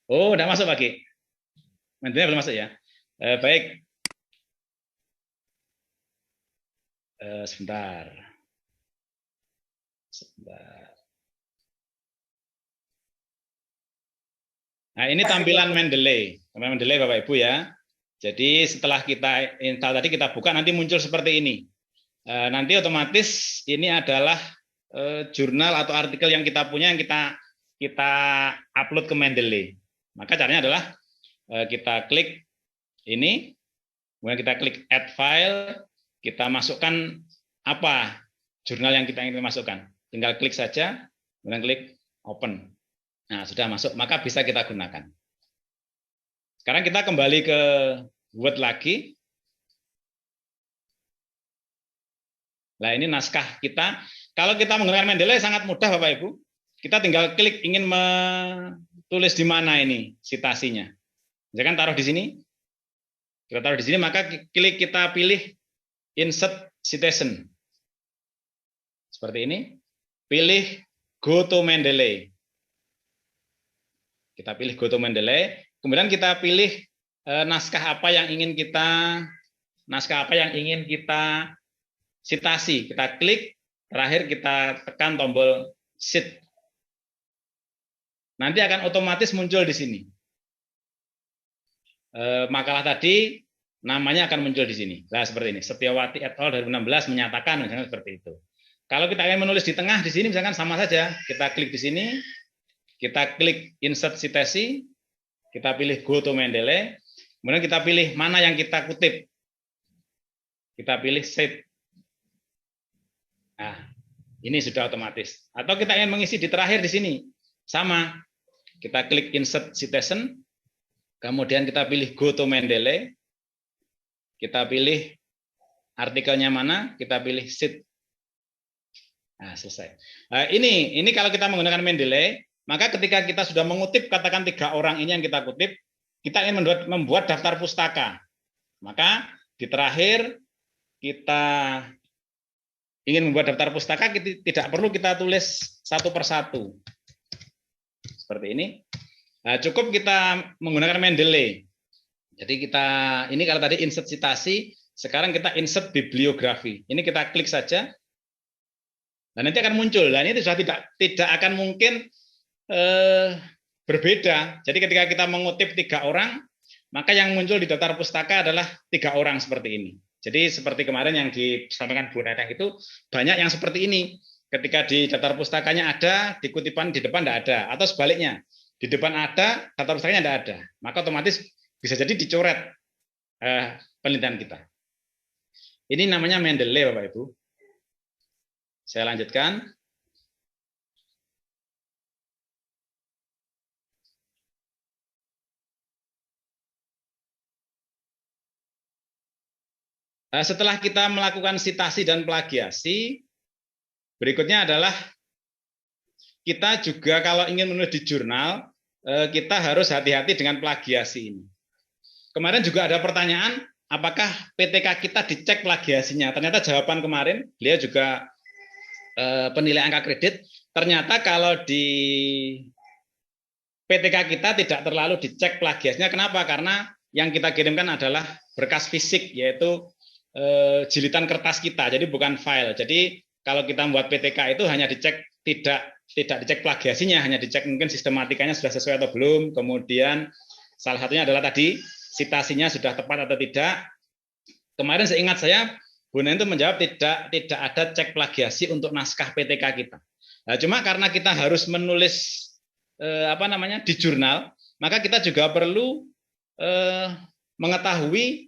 Oh, udah masuk Pak Gi. Mendeley belum masuk ya. Baik. Sebentar. Nah, ini tampilan Mendeley. Tampilan Mendeley Bapak Ibu ya. Jadi setelah kita install tadi kita buka nanti muncul seperti ini. Nanti otomatis ini adalah jurnal atau artikel yang kita punya yang kita upload ke Mendeley. Maka caranya adalah kita klik ini, kemudian kita klik add file, kita masukkan apa jurnal yang kita ingin masukkan. Tinggal klik saja, kemudian klik open. Nah, sudah masuk, maka bisa kita gunakan. Sekarang kita kembali ke Word lagi. Nah, ini naskah kita. Kalau kita menggunakan Mendeley sangat mudah Bapak Ibu. Kita tinggal klik ingin menulis di mana ini citasinya. Misalkan taruh di sini. Kita taruh di sini, maka klik kita pilih insert citation. Seperti ini. Pilih go to Mendeley. Kita pilih go to Mendeley. Kemudian kita pilih naskah apa yang ingin kita citasi. Kita klik, terakhir kita tekan tombol sheet. Nanti akan otomatis muncul di sini. Makalah tadi namanya akan muncul di sini. Nah, seperti ini. Setiawati et al. 2016 menyatakan misalnya seperti itu. Kalau kita ingin menulis di tengah di sini misalkan sama saja. Kita klik di sini, kita klik insert citasi, kita pilih go to Mendeley, kemudian kita pilih mana yang kita kutip. Kita pilih save. Nah, ini sudah otomatis. Atau kita ingin mengisi di terakhir di sini. Sama. Kita klik insert citation, kemudian kita pilih go to Mendeley, kita pilih artikelnya mana, kita pilih sheet. Nah, selesai. Ini kalau kita menggunakan Mendeley, maka ketika kita sudah mengutip, katakan 3 orang ini yang kita kutip, kita ingin membuat daftar pustaka. Maka di terakhir kita ingin membuat daftar pustaka, tidak perlu kita tulis satu persatu. Seperti ini. Nah, cukup kita menggunakan Mendeley. Jadi ini kalau tadi insert citasi, sekarang kita insert bibliografi. Ini kita klik saja. Dan nanti akan muncul. Dan ini sudah tidak akan mungkin berbeda. Jadi ketika kita mengutip 3 orang, maka yang muncul di daftar pustaka adalah 3 orang seperti ini. Jadi seperti kemarin yang disampaikan Bu Neneng itu banyak yang seperti ini. Ketika di daftar pustakanya ada, di kutipan di depan tidak ada. Atau sebaliknya, di depan ada, daftar pustakanya tidak ada. Maka otomatis bisa jadi dicoret penelitian kita. Ini namanya Mendeley, Bapak Ibu. Saya lanjutkan. Setelah kita melakukan sitasi dan plagiasi, berikutnya adalah kita juga kalau ingin menulis di jurnal, kita harus hati-hati dengan plagiasi ini. Kemarin juga ada pertanyaan, apakah PTK kita dicek plagiasinya? Ternyata jawaban kemarin, beliau juga penilai angka kredit, ternyata kalau di PTK kita tidak terlalu dicek plagiasinya. Kenapa? Karena yang kita kirimkan adalah berkas fisik, yaitu jilitan kertas kita, jadi bukan file. Jadi kalau kita membuat PTK itu hanya dicek, tidak dicek plagiasinya, hanya dicek mungkin sistematikanya sudah sesuai atau belum, kemudian salah satunya adalah tadi citasinya sudah tepat atau tidak. Kemarin seingat saya Bu Nen itu menjawab tidak ada cek plagiasi untuk naskah PTK kita. Nah, cuma karena kita harus menulis di jurnal, maka kita juga perlu mengetahui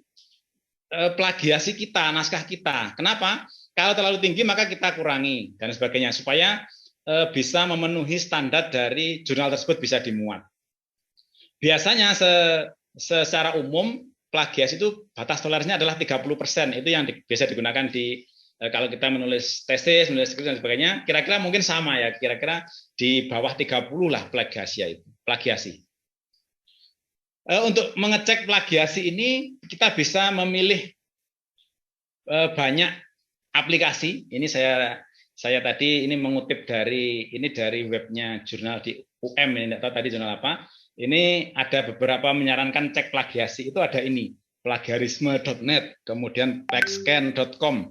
plagiasi kita, naskah kita. Kenapa? Kalau terlalu tinggi maka kita kurangi dan sebagainya supaya bisa memenuhi standar dari jurnal tersebut bisa dimuat. Biasanya secara umum plagiasi itu batas toleransinya adalah 30%. Itu yang biasa digunakan kalau kita menulis tesis, menulis skrip dan sebagainya, kira-kira mungkin sama ya, kira-kira di bawah 30 lah plagiasi. Untuk mengecek plagiasi ini kita bisa memilih banyak aplikasi. Ini saya tadi ini mengutip dari webnya jurnal di UM, ini tidak tahu tadi jurnal apa. Ini ada beberapa menyarankan cek plagiasi, itu ada ini, plagiarisme.net, kemudian texscan.com,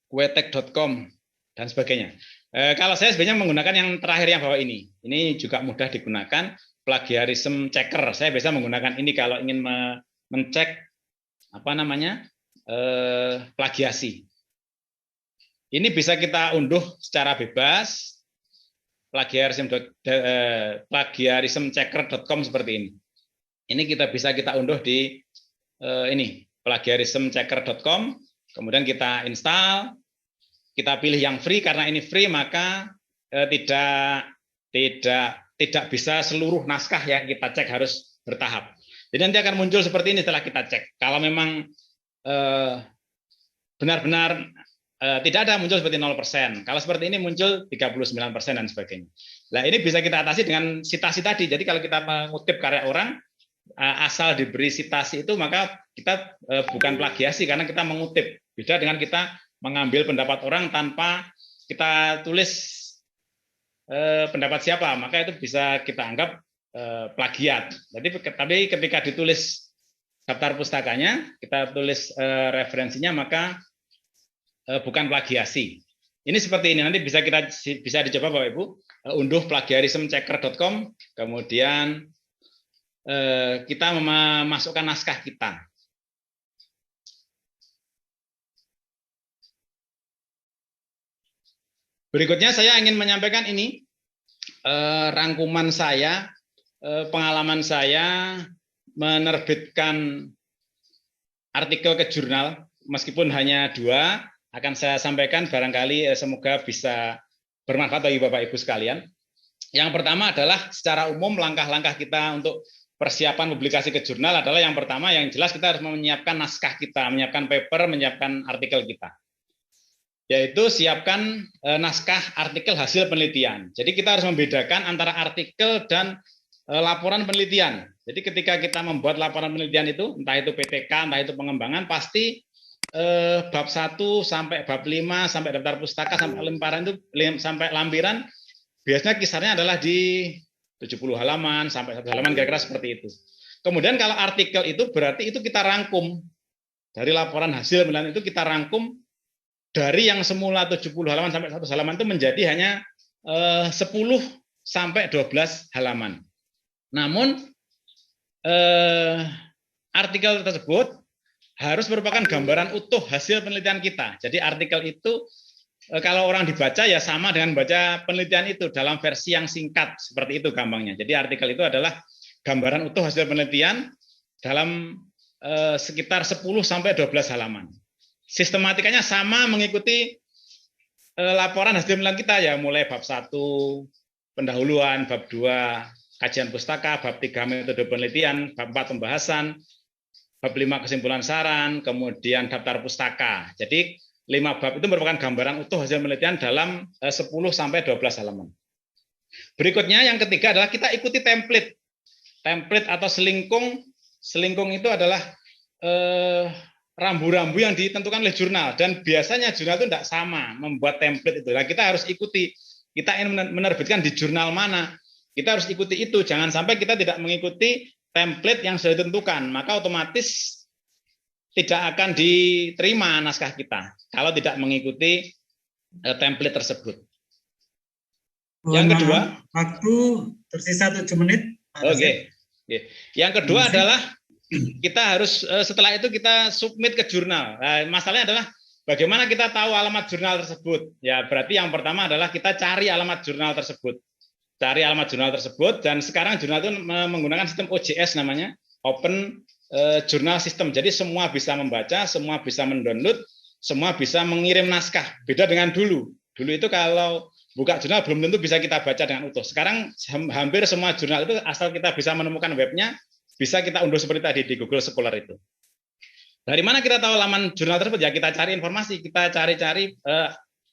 quetek.com dan sebagainya. Kalau saya sebenarnya menggunakan yang terakhir yang bawah ini. Ini juga mudah digunakan. Plagiarism checker, saya biasa menggunakan ini kalau ingin mencek plagiasi. Ini bisa kita unduh secara bebas, plagiarismchecker.com seperti ini. Ini bisa kita unduh di plagiarismchecker.com, kemudian kita install, kita pilih yang free, karena ini free maka tidak bisa seluruh naskah yang kita cek, harus bertahap. Jadi nanti akan muncul seperti ini setelah kita cek. Kalau memang benar-benar tidak ada, muncul seperti 0%. Kalau seperti ini muncul 39% dan sebagainya. Nah, ini bisa kita atasi dengan citasi tadi. Jadi kalau kita mengutip karya orang, asal diberi citasi itu, maka kita bukan plagiasi karena kita mengutip. Beda dengan kita mengambil pendapat orang tanpa kita tulis pendapat siapa, maka itu bisa kita anggap plagiat. Tapi ketika ditulis daftar pustakanya, kita tulis referensinya, maka bukan plagiasi. Ini seperti ini, nanti bisa dicoba Bapak Ibu, unduh plagiarismchecker.com, kemudian kita memasukkan naskah kita. Berikutnya saya ingin menyampaikan ini rangkuman saya, pengalaman saya menerbitkan artikel ke jurnal, meskipun hanya 2, akan saya sampaikan, barangkali semoga bisa bermanfaat bagi Bapak Ibu sekalian. Yang pertama adalah secara umum langkah-langkah kita untuk persiapan publikasi ke jurnal adalah yang pertama, yang jelas kita harus menyiapkan naskah kita, menyiapkan paper, menyiapkan artikel kita. Yaitu siapkan naskah artikel hasil penelitian. Jadi kita harus membedakan antara artikel dan laporan penelitian. Jadi ketika kita membuat laporan penelitian itu, entah itu PTK, entah itu pengembangan, pasti bab 1 sampai bab 5 sampai daftar pustaka sampai lampiran biasanya kisarnya adalah di 70 halaman sampai 1 halaman, kira-kira seperti itu. Kemudian kalau artikel itu berarti itu kita rangkum dari laporan hasil penelitian, itu kita rangkum dari yang semula 70 halaman sampai 1 halaman itu menjadi hanya 10 sampai 12 halaman. Namun artikel tersebut harus merupakan gambaran utuh hasil penelitian kita. Jadi artikel itu kalau orang dibaca ya sama dengan baca penelitian itu dalam versi yang singkat, seperti itu gampangnya. Jadi artikel itu adalah gambaran utuh hasil penelitian dalam sekitar 10 sampai 12 halaman. Sistematikanya sama mengikuti laporan hasil penelitian kita ya, mulai bab 1 pendahuluan, bab 2 kajian pustaka, bab 3 metode penelitian, bab 4 pembahasan, bab 5 kesimpulan saran, kemudian daftar pustaka. Jadi 5 bab itu merupakan gambaran utuh hasil penelitian dalam 10 sampai 12 halaman. Berikutnya yang ketiga adalah kita ikuti template. Template atau selingkung. Selingkung itu adalah rambu-rambu yang ditentukan oleh jurnal, dan biasanya jurnal itu tidak sama membuat template itu. Nah, kita harus ikuti. Kita ingin menerbitkan di jurnal mana, kita harus ikuti itu. Jangan sampai kita tidak mengikuti template yang sudah ditentukan, maka otomatis tidak akan diterima naskah kita kalau tidak mengikuti template tersebut. Yang kedua, waktu tersisa 7 menit. Oke. Yang kedua adalah kita harus setelah itu kita submit ke jurnal. Nah, masalahnya adalah bagaimana kita tahu alamat jurnal tersebut? Ya, berarti yang pertama adalah kita cari alamat jurnal tersebut. Cari alamat jurnal tersebut, dan sekarang jurnal itu menggunakan sistem OJS namanya, Open Journal System. Jadi semua bisa membaca, semua bisa mendownload, semua bisa mengirim naskah. Beda dengan dulu. Dulu itu kalau buka jurnal belum tentu bisa kita baca dengan utuh. Sekarang hampir semua jurnal itu asal kita bisa menemukan webnya, bisa kita unduh seperti tadi di Google Scholar itu. Dari mana kita tahu laman jurnal tersebut? Ya kita cari informasi, kita cari-cari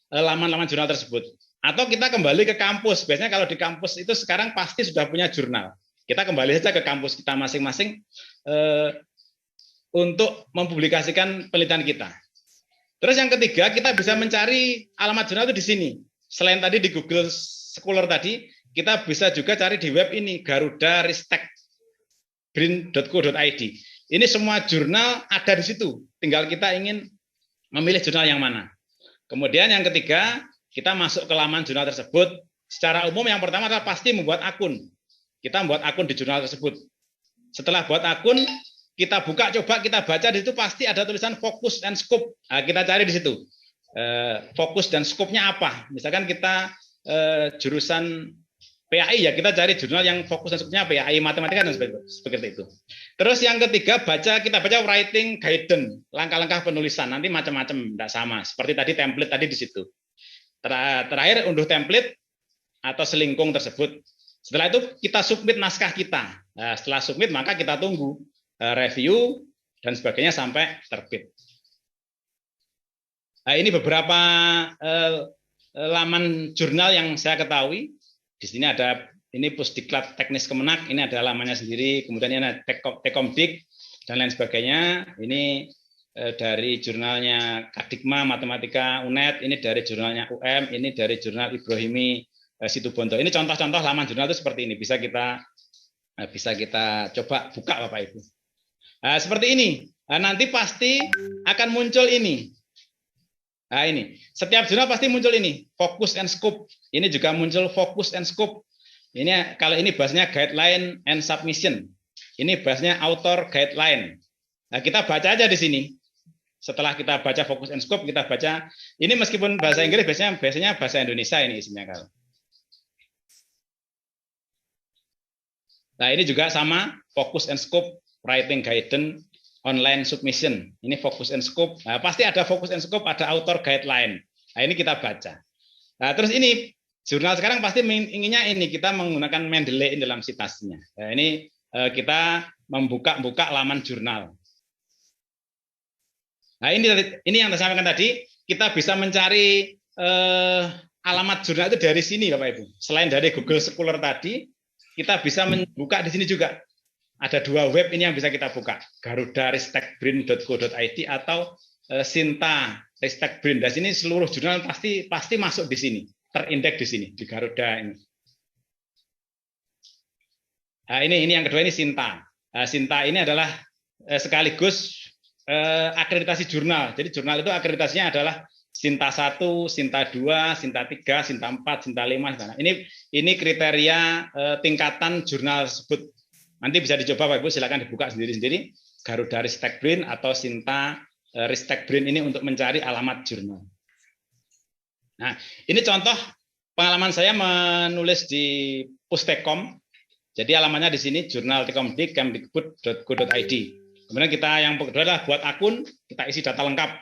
laman-laman jurnal tersebut. Atau kita kembali ke kampus. Biasanya kalau di kampus itu sekarang pasti sudah punya jurnal. Kita kembali saja ke kampus kita masing-masing untuk mempublikasikan penelitian kita. Terus yang ketiga, kita bisa mencari alamat jurnal itu di sini. Selain tadi di Google Scholar tadi, kita bisa juga cari di web ini, garuda-brin.co.id. Ini semua jurnal ada di situ. Tinggal kita ingin memilih jurnal yang mana. Kemudian yang ketiga, kita masuk ke laman jurnal tersebut. Secara umum yang pertama adalah pasti membuat akun. Kita membuat akun di jurnal tersebut. Setelah buat akun, kita buka, coba kita baca, di situ pasti ada tulisan fokus dan scope. Nah, kita cari di situ. Fokus dan scope-nya apa? Misalkan kita jurusan PAI, ya kita cari jurnal yang fokus dan scope-nya PAI matematika dan seperti itu. Terus yang ketiga, kita baca writing guidance, langkah-langkah penulisan. Nanti macam-macam, tidak sama. Seperti tadi template tadi di situ. Terakhir unduh template atau selingkung tersebut. Setelah itu kita submit naskah kita. Nah, setelah submit maka kita tunggu review dan sebagainya sampai terbit. Nah, ini beberapa laman jurnal yang saya ketahui. Di sini ada ini Pusdiklat Teknis Kemenak, ini ada lamannya sendiri, kemudian ini ada Tekomdik dan lain sebagainya. Ini dari jurnalnya Kadikma Matematika UNED, ini dari jurnalnya UM, ini dari jurnal Ibrahimi Situbondo. Ini contoh-contoh laman jurnal itu seperti ini. Bisa kita coba buka Bapak Ibu. Nah, seperti ini. Nah, nanti pasti akan muncul ini. Nah, ini. Setiap jurnal pasti muncul ini, focus and scope. Ini juga muncul focus and scope. Ini kalau ini bahasanya guideline and submission. Ini bahasanya author guideline. Nah, kita baca aja di sini. Setelah kita baca focus and scope, kita baca ini meskipun bahasa Inggris biasanya bahasa Indonesia ini isinya kalau. Nah, ini juga sama, focus and scope, writing guidance, online submission. Ini focus and scope. Nah, pasti ada focus and scope, ada author guideline. Nah, ini kita baca. Nah, terus ini jurnal sekarang pasti inginnya ini kita menggunakan Mendeley dalam sitasnya. Nah, ini kita membuka laman jurnal. Nah, ini yang saya sampaikan tadi, kita bisa mencari alamat jurnal itu dari sini, Bapak Ibu. Selain dari Google Scholar tadi, kita bisa membuka di sini juga. Ada 2 web ini yang bisa kita buka, garudaristekbrin.co.id atau Sinta Ristekbrin. Dan sini seluruh jurnal pasti masuk di sini, terindeks di sini di Garuda ini. Nah, ini yang kedua, ini Sinta. Sinta ini adalah sekaligus akreditasi jurnal. Jadi jurnal itu akreditasinya adalah Sinta 1, Sinta 2, Sinta 3, Sinta 4, Sinta 5. Ini kriteria tingkatan jurnal tersebut. Nanti bisa dicoba Pak Ibu, silakan dibuka sendiri-sendiri. Garuda Ristekbrin atau Sinta Ristekbrin ini untuk mencari alamat jurnal. Nah, ini contoh pengalaman saya menulis di Pustekom. Jadi alamatnya di sini jurnal.kemdikbud.go.id. Kemudian kita yang kedua adalah buat akun, kita isi data lengkap.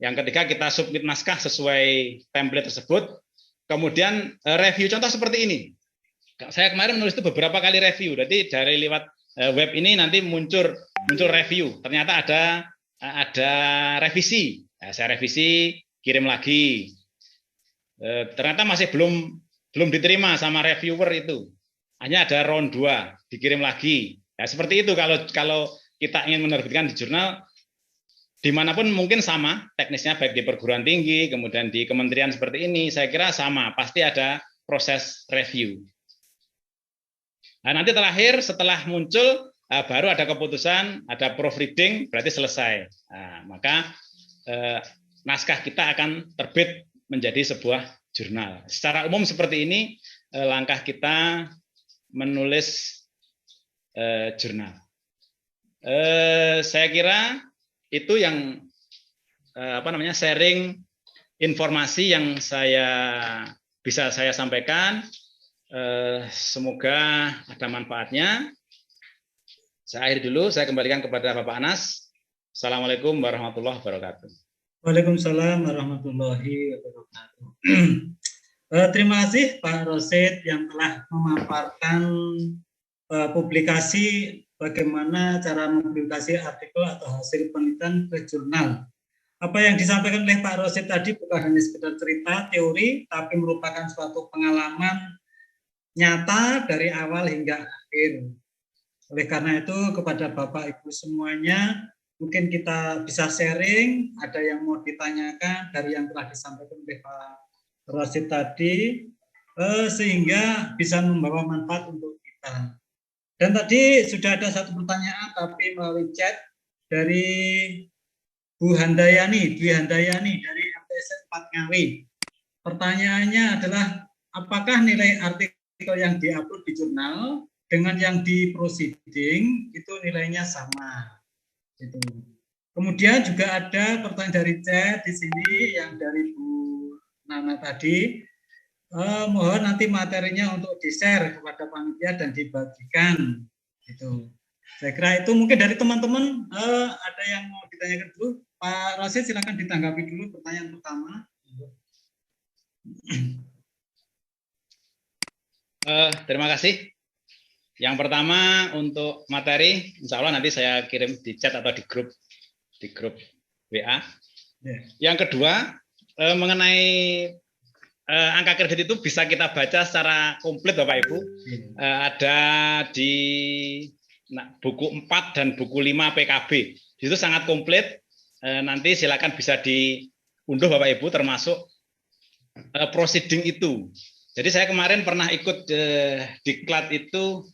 Yang ketiga kita submit naskah sesuai template tersebut. Kemudian review contoh seperti ini. Saya kemarin menulis itu beberapa kali review. Jadi dari lewat web ini nanti muncul review. Ternyata ada revisi. Nah, saya revisi, kirim lagi. Ternyata masih belum diterima sama reviewer itu. Hanya ada round 2, dikirim lagi. Ya, seperti itu kalau kita ingin menerbitkan di jurnal dimanapun mungkin sama teknisnya, baik di perguruan tinggi, kemudian di kementerian seperti ini, saya kira sama, pasti ada proses review. Nah, nanti terakhir setelah muncul baru ada keputusan, ada proofreading, berarti selesai. Nah, maka naskah kita akan terbit menjadi sebuah jurnal. Secara umum seperti ini langkah kita menulis jurnal. Saya kira itu yang sharing informasi yang bisa saya sampaikan. Semoga ada manfaatnya. Saya akhiri dulu, saya kembalikan kepada Bapak Anas. Assalamualaikum warahmatullahi wabarakatuh. Waalaikumsalam warahmatullahi wabarakatuh. Terima kasih Pak Rosid yang telah memaparkan publikasi, bagaimana cara mempublikasi artikel atau hasil penelitian ke jurnal. Apa yang disampaikan oleh Pak Rosid tadi bukan hanya sekedar cerita, teori, tapi merupakan suatu pengalaman nyata dari awal hingga akhir. Oleh karena itu kepada Bapak Ibu semuanya, mungkin kita bisa sharing, ada yang mau ditanyakan dari yang telah disampaikan oleh Pak Rosid tadi, sehingga bisa membawa manfaat untuk kita. Dan tadi sudah ada satu pertanyaan, tapi melalui chat dari Bu Handayani, Dwi Handayani dari MTS 4 Ngawi. Pertanyaannya adalah, apakah nilai artikel yang diupload di jurnal dengan yang di proceeding itu nilainya sama? Itu. Kemudian juga ada pertanyaan dari chat di sini yang dari Bu Nana tadi. Mohon nanti materinya untuk di-share kepada panitia dan dibagikan. Itu. Saya kira itu mungkin dari teman-teman ada yang mau ditanyakan dulu. Pak Rosid silakan ditanggapi dulu pertanyaan pertama. Terima kasih. Yang pertama untuk materi, insya Allah nanti saya kirim di chat atau di grup WA. Yang kedua mengenai angka kredit itu bisa kita baca secara komplit Bapak Ibu. Ada di buku 4 dan buku 5 PKB. Itu sangat komplit. Nanti silakan bisa diunduh Bapak Ibu termasuk proceeding itu. Jadi saya kemarin pernah ikut diklat itu,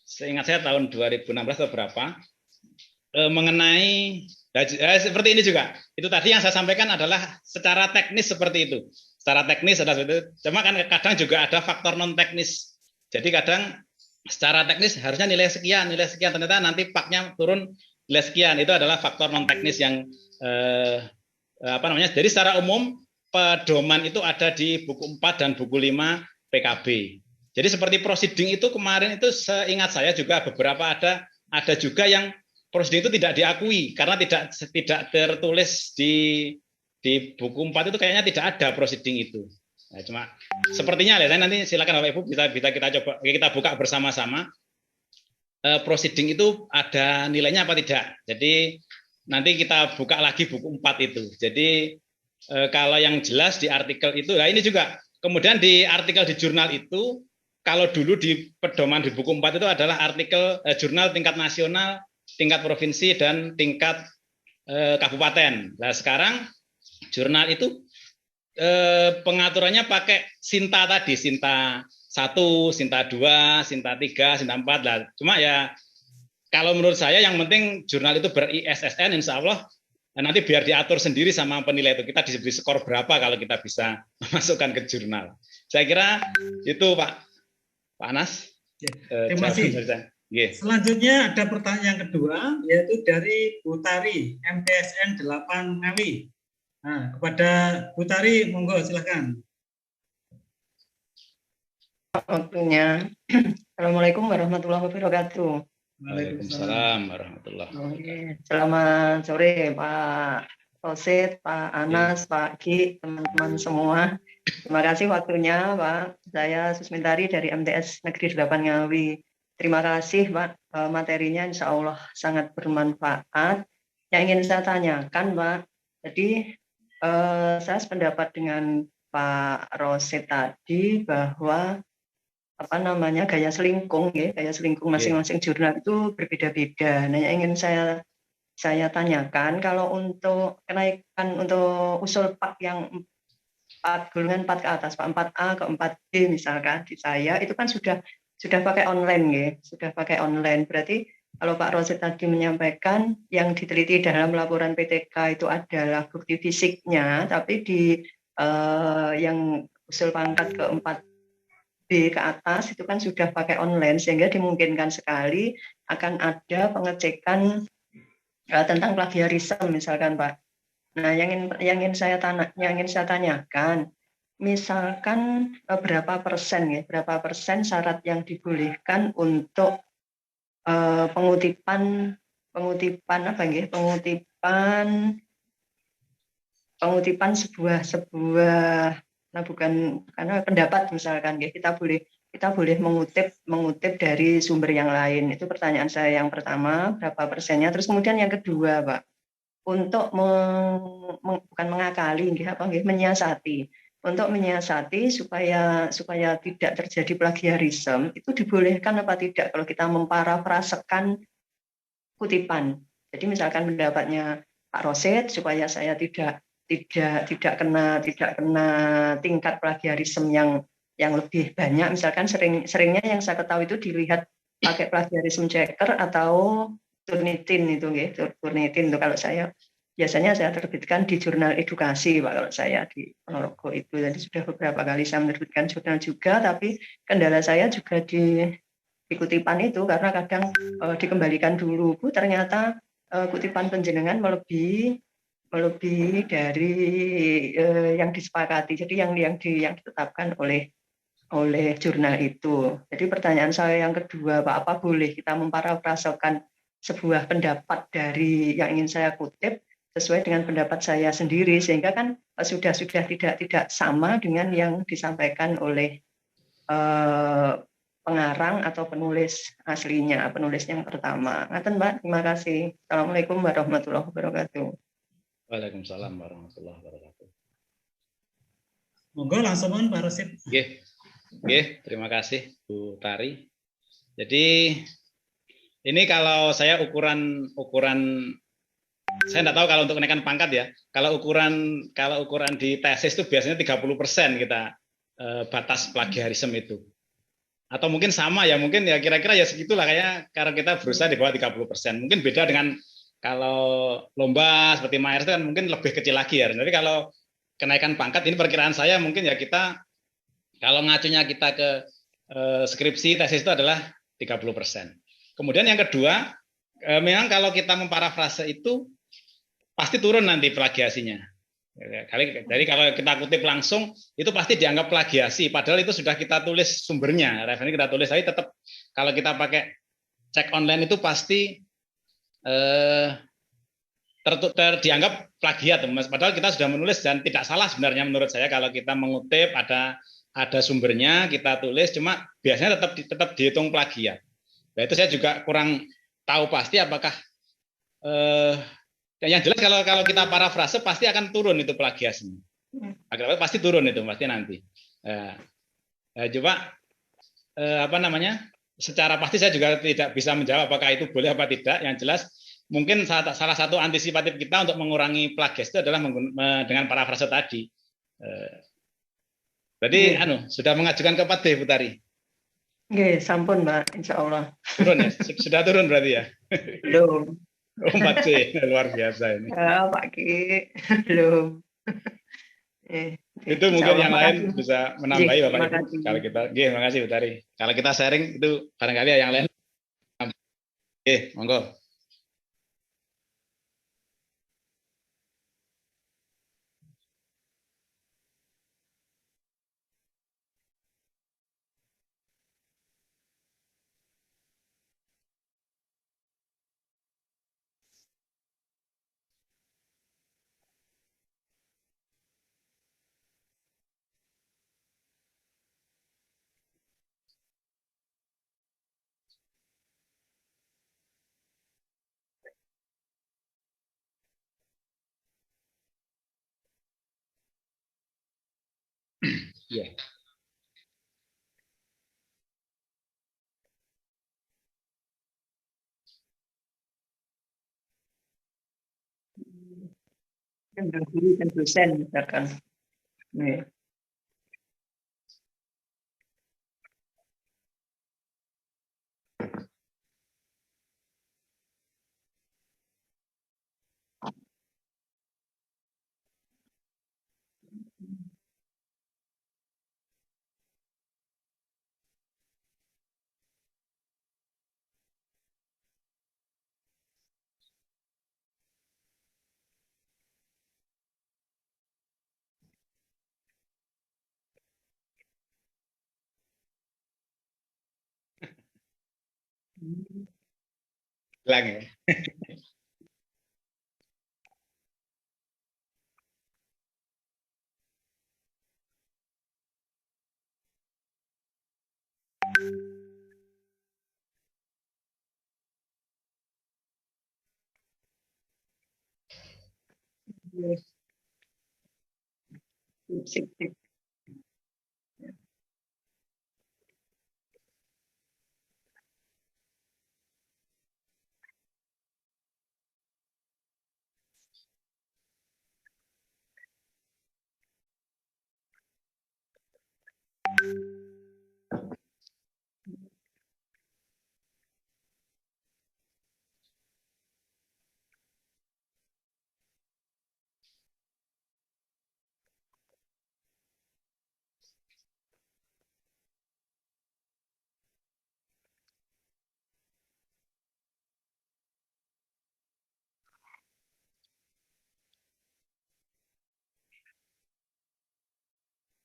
seingat saya tahun 2016 atau berapa, mengenai seperti ini juga. Itu tadi yang saya sampaikan adalah secara teknis seperti itu. Secara teknis ada seperti itu. Cuma kan kadang juga ada faktor non teknis. Jadi kadang secara teknis harusnya nilai sekian, ternyata nanti paknya turun nilai sekian. Itu adalah faktor non teknis yang Jadi secara umum pedoman itu ada di buku 4 dan buku 5 PKB. Jadi seperti proceeding itu kemarin itu seingat saya juga beberapa ada juga yang proceeding itu tidak diakui karena tidak tertulis di buku 4 itu kayaknya tidak ada proceeding itu. Nah, cuma sepertinya nanti silakan Bapak Ibu bisa kita coba kita buka bersama-sama. proceeding itu ada nilainya apa tidak. Jadi nanti kita buka lagi buku 4 itu. Jadi kalau yang jelas di artikel itu, nah ini juga kemudian di artikel di jurnal itu, kalau dulu di pedoman di buku 4 itu adalah artikel jurnal tingkat nasional, tingkat provinsi, dan tingkat kabupaten. Nah sekarang jurnal itu pengaturannya pakai Sinta tadi, Sinta 1, Sinta 2, Sinta 3, Sinta 4 lah. Cuma ya kalau menurut saya yang penting jurnal itu ber-ISSN, insya Allah nanti biar diatur sendiri sama penilai itu. Kita diberi skor berapa kalau kita bisa masukkan ke jurnal. Saya kira itu Pak Anas. Ya, terima kasih. Selanjutnya ada pertanyaan yang kedua, yaitu dari Bu Tari, MTSN 8 Ngawi. Nah, kepada Bu Tari, monggo silakan. Waktunya. Assalamualaikum warahmatullahi wabarakatuh. Waalaikumsalam warahmatullahi wabarakatuh. Selamat sore Pak Rosid, Pak Anas, Pak Ki, teman-teman semua. Terima kasih waktunya Pak. Saya Susmintari dari MTS Negeri 8 Ngawi. Terima kasih Pak, materinya insya Allah sangat bermanfaat. Yang ingin saya tanyakan Pak, jadi saya sependapat dengan Pak Rosid tadi bahwa gaya selingkung masing-masing jurnal itu berbeda-beda. Nah, yang ingin saya tanyakan, kalau untuk kenaikan untuk usul PAK yang 4 golongan 4 ke atas, Pak, 4A ke 4B misalkan di saya itu kan sudah pakai online ya, sudah pakai online. Berarti kalau Pak Rosid tadi menyampaikan yang diteliti dalam laporan PTK itu adalah bukti fisiknya, tapi di yang usul pangkat ke 4 ke atas itu kan sudah pakai online, sehingga dimungkinkan sekali akan ada pengecekan tentang plagiarisme misalkan Pak. Nah, yang ingin saya tanyakan, misalkan berapa persen syarat yang dibolehkan untuk pengutipan sebuah bukan karena pendapat misalkan ya, kita boleh mengutip dari sumber yang lain. Itu pertanyaan saya yang pertama, berapa persennya. Terus kemudian yang kedua Pak, untuk bukan mengakali menyiasati, untuk menyiasati supaya tidak terjadi plagiarisme, itu dibolehkan apa tidak kalau kita memparafrasekan kutipan. Jadi misalkan pendapatnya Pak Rosid supaya saya tidak kena tingkat plagiarisme yang lebih banyak, misalkan seringnya yang saya ketahui itu dilihat pakai plagiarisme checker atau Turnitin itu kalau saya biasanya saya terbitkan di jurnal edukasi Pak, kalau saya di Ponorogo itu. Jadi sudah beberapa kali saya menerbitkan jurnal juga, tapi kendala saya juga di kutipan itu karena kadang dikembalikan dulu Bu, ternyata kutipan penjenengan melebihi dari yang disepakati, jadi yang ditetapkan oleh jurnal itu. Jadi pertanyaan saya yang kedua Pak, apa boleh kita memparafrasekan sebuah pendapat dari yang ingin saya kutip sesuai dengan pendapat saya sendiri, sehingga kan sudah tidak sama dengan yang disampaikan oleh pengarang atau penulis aslinya, penulis yang pertama. Ngaten Mbak, terima kasih. Assalamualaikum warahmatullahi wabarakatuh. Waalaikumsalam warahmatullahi wabarakatuh. Monggo langsung Pak Rosid. Nggih, terima kasih Bu Tari. Jadi ini kalau saya ukuran saya tidak tahu kalau untuk kenaikan pangkat ya. Kalau ukuran di tesis itu biasanya 30% kita batas plagiarisme itu. Atau mungkin sama ya, mungkin ya kira-kira ya segitulah kayak karena kita berusaha di bawah 30%. Mungkin beda dengan kalau lomba seperti Maers itu kan mungkin lebih kecil lagi ya. Jadi kalau kenaikan pangkat ini perkiraan saya mungkin ya kita kalau ngacunya kita ke skripsi tesis itu adalah 30%. Kemudian yang kedua, memang kalau kita memparafrase itu pasti turun nanti plagiasinya. Jadi kalau kita kutip langsung itu pasti dianggap plagiasi, padahal itu sudah kita tulis sumbernya, referensi kita tulis. Tapi tetap kalau kita pakai cek online itu pasti dianggap plagiat, padahal kita sudah menulis dan tidak salah sebenarnya menurut saya kalau kita mengutip ada sumbernya kita tulis, cuma biasanya tetap dihitung plagiat. Nah, itu saya juga kurang tahu pasti apakah yang jelas kalau kita parafrase pasti akan turun itu plagiasme. Agar pasti turun itu pasti nanti. Coba apa namanya? Secara pasti saya juga tidak bisa menjawab apakah itu boleh apa tidak. Yang jelas mungkin salah satu antisipatif kita untuk mengurangi plagias itu adalah dengan parafrase tadi. Berarti sudah mengajukan ke 4B, Bu Tari? Oke, sampun Mbak, insya Allah. Turun ya? Sudah turun berarti ya? Belum. 4C, luar biasa ini. Ya, Pak Ki, belum. Itu mungkin yang lain makasih. bisa menambahi Bapak Ibu. Makasih. Kalau kita, terima kasih Bu Tari. Kalau kita sharing itu barangkali yang lain. Monggo. Iya. Guru dan dosen misalkan. Nih. Hilang ya. Sip, sip.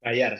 Bayar.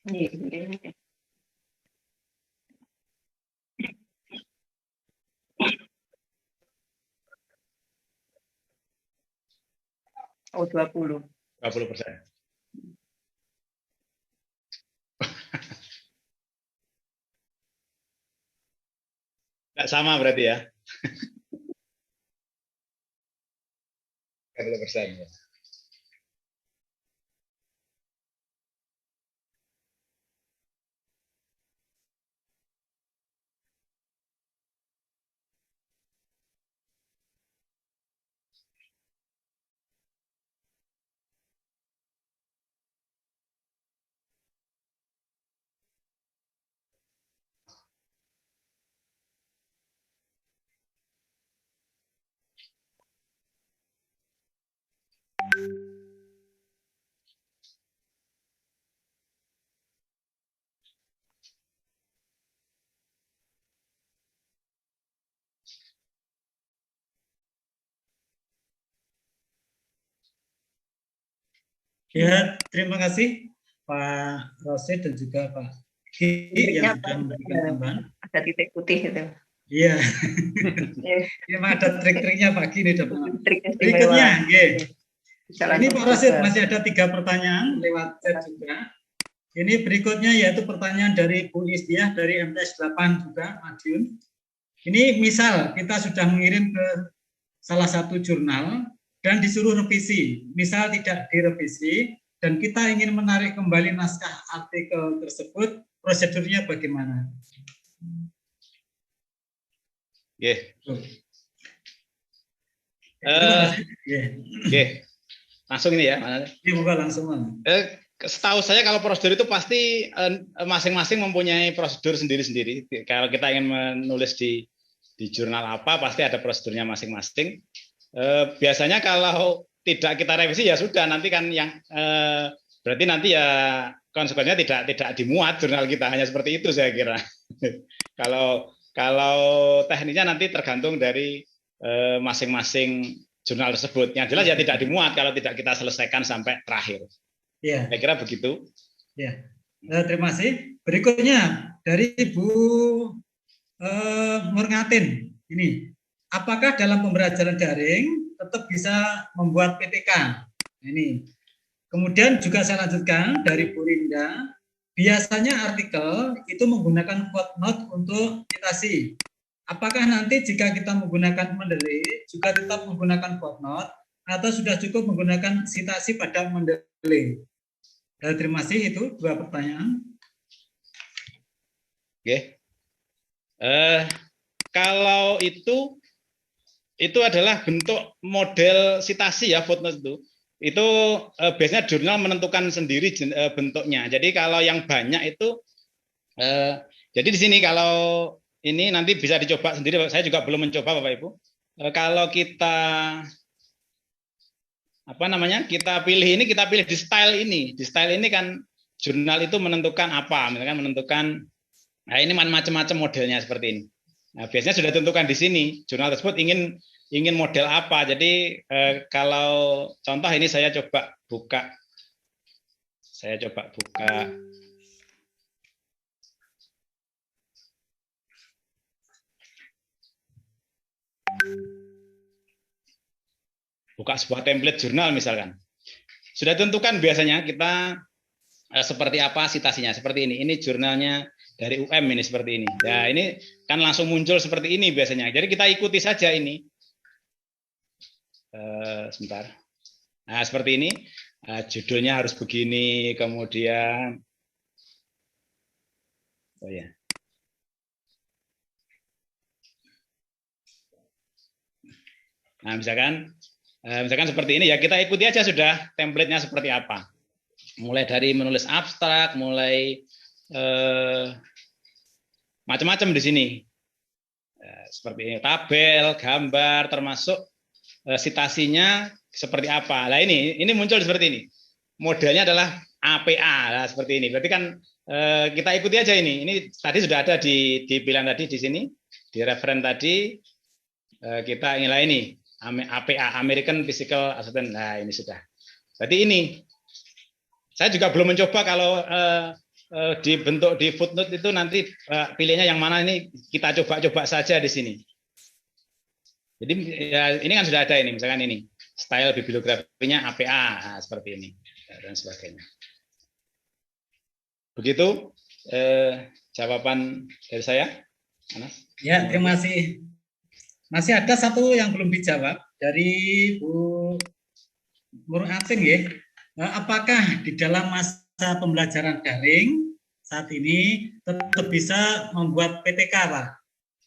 Nih. Oh, 20. 20%. Nggak sama berarti ya. 30% ya. Ya, terima kasih Pak Rosid dan juga Pak Ki yang sudah memberikan tambahan. Ada titik putih itu. Iya. Ya, Memang ada trik-triknya Pak Ki ini. trik istimewa. Berikutnya, Bisa ini langsung Pak Rosid coba. masih ada 3 pertanyaan lewat chat juga. Ini berikutnya yaitu pertanyaan dari Bu Isdiah dari MTS 8 juga, Madiun. Ini misal kita sudah mengirim ke salah satu jurnal dan disuruh revisi, misal tidak direvisi dan kita ingin menarik kembali naskah artikel tersebut, prosedurnya bagaimana? Oke. Langsung ini ya. Dibuka langsung. Setahu saya kalau prosedur itu pasti masing-masing mempunyai prosedur sendiri-sendiri. Kalau kita ingin menulis di jurnal apa, pasti ada prosedurnya masing-masing. Biasanya kalau tidak kita revisi ya sudah, nanti kan yang berarti nanti ya konsekuensinya tidak dimuat jurnal kita, hanya seperti itu saya kira. Kalau teknisnya nanti tergantung dari masing-masing jurnal tersebut. Yang jelas ya tidak dimuat kalau tidak kita selesaikan sampai terakhir. Ya. Saya kira begitu. Ya. Terima kasih. Berikutnya dari Ibu Murngatin. Ini, apakah dalam pembelajaran daring tetap bisa membuat PTK? Ini. Kemudian juga saya lanjutkan dari Bu Rinda. Biasanya artikel itu menggunakan footnote untuk citasi. Apakah nanti jika kita menggunakan mendeley juga tetap menggunakan footnote atau sudah cukup menggunakan citasi pada mendeley? Terima kasih, itu 2 pertanyaan. Oke. Kalau itu adalah bentuk model citasi ya, footnote itu. Itu biasanya jurnal menentukan sendiri bentuknya. Jadi kalau yang banyak itu, jadi di sini kalau ini nanti bisa dicoba sendiri. Saya juga belum mencoba Bapak Ibu. Kalau kita kita pilih di style ini. Di style ini kan jurnal itu menentukan apa? Misalkan menentukan, nah ini macam-macam modelnya seperti ini. Nah, biasanya sudah ditentukan di sini. Jurnal tersebut ingin model apa. Jadi kalau contoh ini saya coba buka. Buka sebuah template jurnal misalkan. Sudah tentukan biasanya kita seperti apa citasinya, seperti ini. Ini jurnalnya dari UM ini seperti ini. Ya, ini kan langsung muncul seperti ini biasanya. Jadi kita ikuti saja ini. Sebentar. Nah, seperti ini. Judulnya harus begini, kemudian Nah, misalkan seperti ini ya, kita ikuti aja sudah template-nya seperti apa. Mulai dari menulis abstrak, mulai macam-macam di sini. Seperti ini, tabel, gambar, termasuk citasinya seperti apa. Nah, ini muncul seperti ini. Modelnya adalah APA, nah, seperti ini. Berarti kan kita ikuti aja ini. Ini tadi sudah ada di pilihan tadi di sini, di referen tadi kita nilai ini. APA, American Physical Assessment. Nah, ini sudah. Berarti ini. Saya juga belum mencoba kalau dibentuk di footnote itu nanti pilihnya yang mana, ini kita coba-coba saja di sini. Jadi ya, ini kan sudah ada ini, misalkan ini style bibliografinya APA, nah, seperti ini dan sebagainya. Begitu jawaban dari saya, Anas. Ya, terima kasih. Masih ada satu yang belum dijawab dari Bu Muratin ya. Apakah di dalam masa pembelajaran daring saat ini tetap bisa membuat PTK, Pak?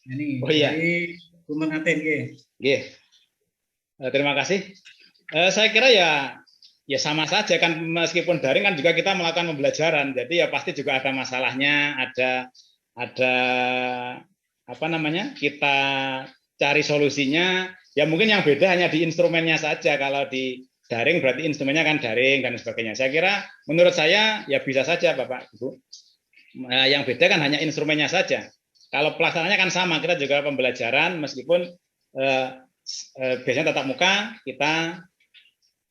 Ini dari Bu Muratin ya. Terima kasih. Saya kira ya sama saja kan, meskipun daring kan juga kita melakukan pembelajaran. Jadi ya pasti juga ada masalahnya, ada kita cari solusinya. Ya mungkin yang beda hanya di instrumennya saja. Kalau di daring berarti instrumennya kan daring dan sebagainya. Saya kira menurut saya ya bisa saja Bapak Ibu. Yang beda kan hanya instrumennya saja. Kalau pelaksanaannya kan sama, kita juga pembelajaran meskipun biasanya tatap muka, kita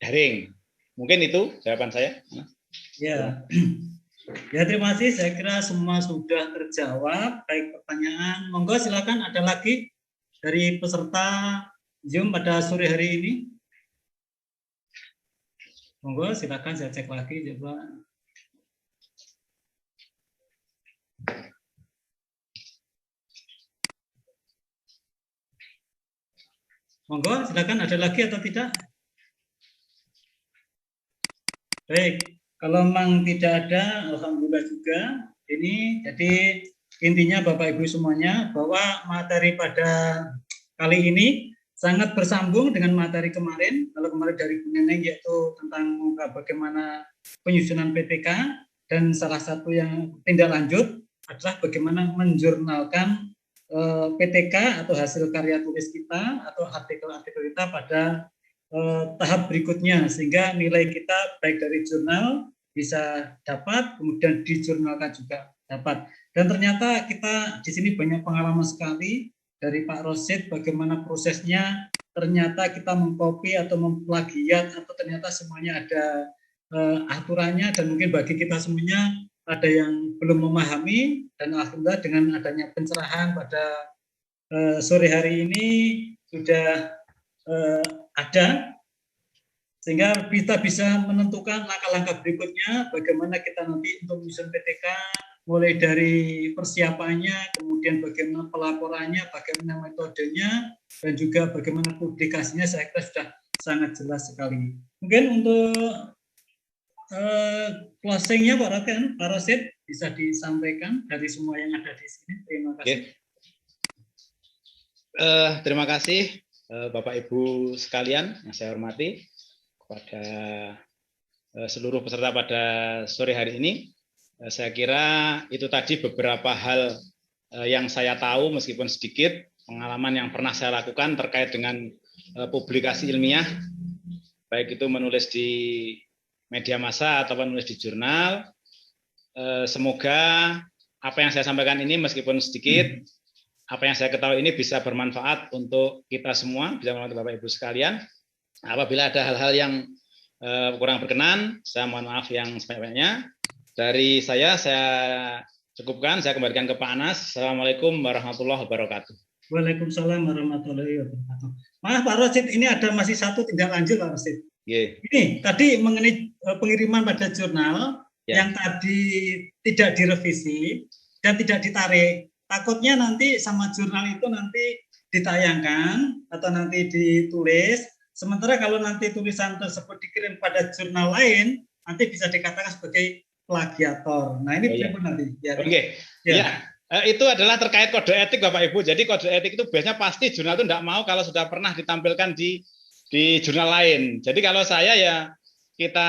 daring. Mungkin itu jawaban saya. Ya. Ya, terima kasih. Saya kira semua sudah terjawab. Baik pertanyaan. Monggo silakan, ada lagi dari peserta Zoom pada sore hari ini. Monggo silakan, saya cek lagi coba. Monggo silakan, ada lagi atau tidak? Baik. Kalau memang tidak ada, alhamdulillah juga. Ini jadi intinya Bapak Ibu semuanya bahwa materi pada kali ini sangat bersambung dengan materi kemarin. Kalau kemarin dari Bu Neneng yaitu tentang bagaimana penyusunan PTK, dan salah satu yang tindak lanjut adalah bagaimana menjurnalkan PTK atau hasil karya tulis kita atau artikel-artikel kita pada tahap berikutnya, sehingga nilai kita baik dari jurnal bisa dapat, kemudian dijurnalkan juga dapat. Dan ternyata kita di sini banyak pengalaman sekali dari Pak Rosid, bagaimana prosesnya. Ternyata kita mengcopy atau memplagiat atau ternyata semuanya ada aturannya, dan mungkin bagi kita semuanya ada yang belum memahami, dan alhamdulillah dengan adanya pencerahan pada sore hari ini sudah ada, sehingga kita bisa menentukan langkah-langkah berikutnya bagaimana kita nanti untuk menyusun PTK, mulai dari persiapannya, kemudian bagaimana pelaporannya, bagaimana metodenya, dan juga bagaimana publikasinya. Saya kira sudah sangat jelas sekali. Mungkin untuk closingnya Pak Rosid bisa disampaikan dari semua yang ada di sini. Terima kasih. Terima kasih Bapak Ibu sekalian yang saya hormati, kepada seluruh peserta pada sore hari ini. Saya kira itu tadi beberapa hal yang saya tahu meskipun sedikit, pengalaman yang pernah saya lakukan terkait dengan publikasi ilmiah, baik itu menulis di media massa atau menulis di jurnal. Semoga apa yang saya sampaikan ini meskipun sedikit, apa yang saya ketahui ini bisa bermanfaat untuk kita semua, bisa bermanfaat Bapak Ibu sekalian. Apabila ada hal-hal yang kurang berkenan, saya mohon maaf yang sebanyak-banyaknya. Dari saya cukupkan, saya kembalikan ke Pak Anas. Assalamualaikum warahmatullahi wabarakatuh. Waalaikumsalam warahmatullahi wabarakatuh. Maaf Pak Rosid, ini ada masih satu tindak lanjut Pak Rosid. Yeah. Ini tadi mengenai pengiriman pada jurnal yang tadi tidak direvisi dan tidak ditarik. Takutnya nanti sama jurnal itu nanti ditayangkan atau nanti ditulis. Sementara kalau nanti tulisan tersebut dikirim pada jurnal lain, nanti bisa dikatakan sebagai plagiator. Nah ini benar nanti. Ya. Oke. Ya. Itu adalah terkait kode etik Bapak Ibu. Jadi kode etik itu biasanya pasti jurnal itu tidak mau kalau sudah pernah ditampilkan di jurnal lain. Jadi kalau saya ya kita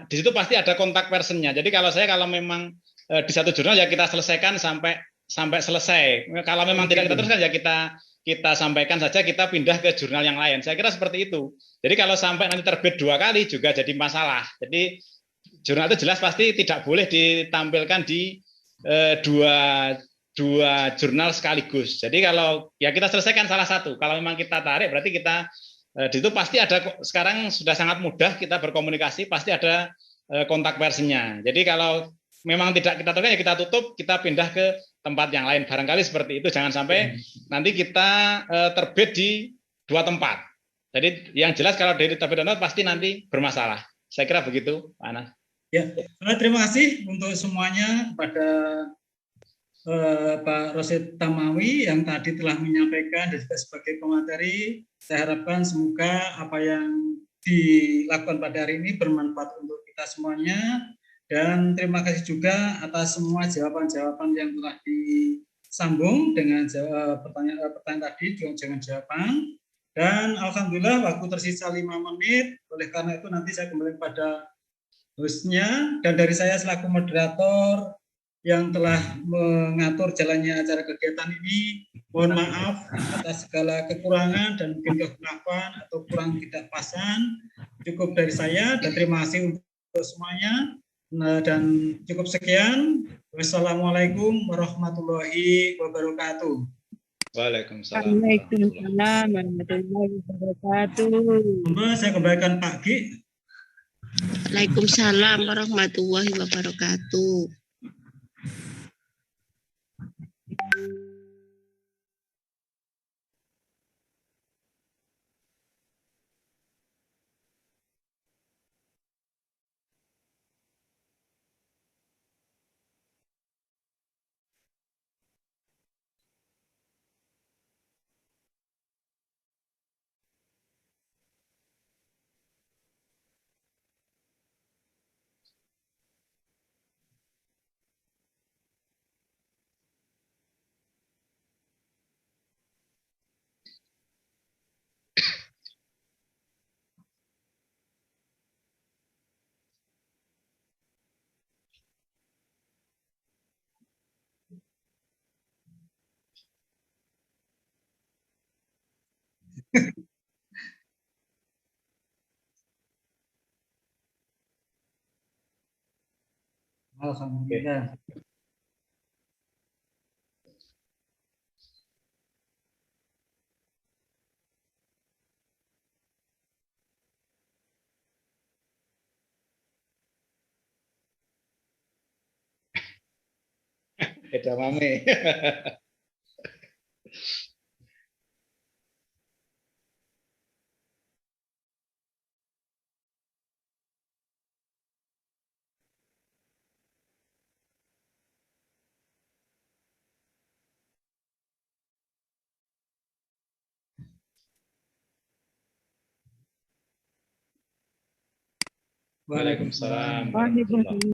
di situ pasti ada kontak personnya. Jadi kalau memang di satu jurnal ya kita selesaikan sampai selesai. Kalau memang tidak kita teruskan ya kita sampaikan saja, kita pindah ke jurnal yang lain. Saya kira seperti itu. Jadi kalau sampai nanti terbit 2 kali juga jadi masalah. Jadi jurnal itu jelas pasti tidak boleh ditampilkan di dua jurnal sekaligus. Jadi kalau ya kita selesaikan salah satu. Kalau memang kita tarik berarti kita di situ pasti ada, sekarang sudah sangat mudah kita berkomunikasi, pasti ada kontak personnya. Jadi kalau memang tidak kita tahu ya kita tutup, kita pindah ke tempat yang lain. Barangkali seperti itu. Jangan sampai nanti kita terbit di 2 tempat. Jadi yang jelas kalau dari terbit dan pasti nanti bermasalah. Saya kira begitu, Pak Anas. Ya, terima kasih untuk semuanya kepada Pak Rosid Tamawi yang tadi telah menyampaikan dan juga sebagai pemateri. Saya harapkan semoga apa yang dilakukan pada hari ini bermanfaat untuk kita semuanya. Dan terima kasih juga atas semua jawaban-jawaban yang telah disambung dengan pertanyaan tadi dengan jawaban. Dan alhamdulillah waktu tersisa 5 menit. Oleh karena itu nanti saya kembali pada hostnya, dan dari saya selaku moderator yang telah mengatur jalannya acara kegiatan ini, mohon maaf atas segala kekurangan dan mungkin kehilafan atau kurang tidak pasan. Cukup dari saya dan terima kasih untuk semuanya. Dan cukup sekian. Wassalamualaikum warahmatullahi wabarakatuh. Waalaikumsalam warahmatullahi wabarakatuh. Saya kembalikan Pak Gi. Waalaikumsalam warahmatullahi wabarakatuh. Alhamdulillah. Edamame. Waalaikumsalam warahmatullahi wabarakatuh.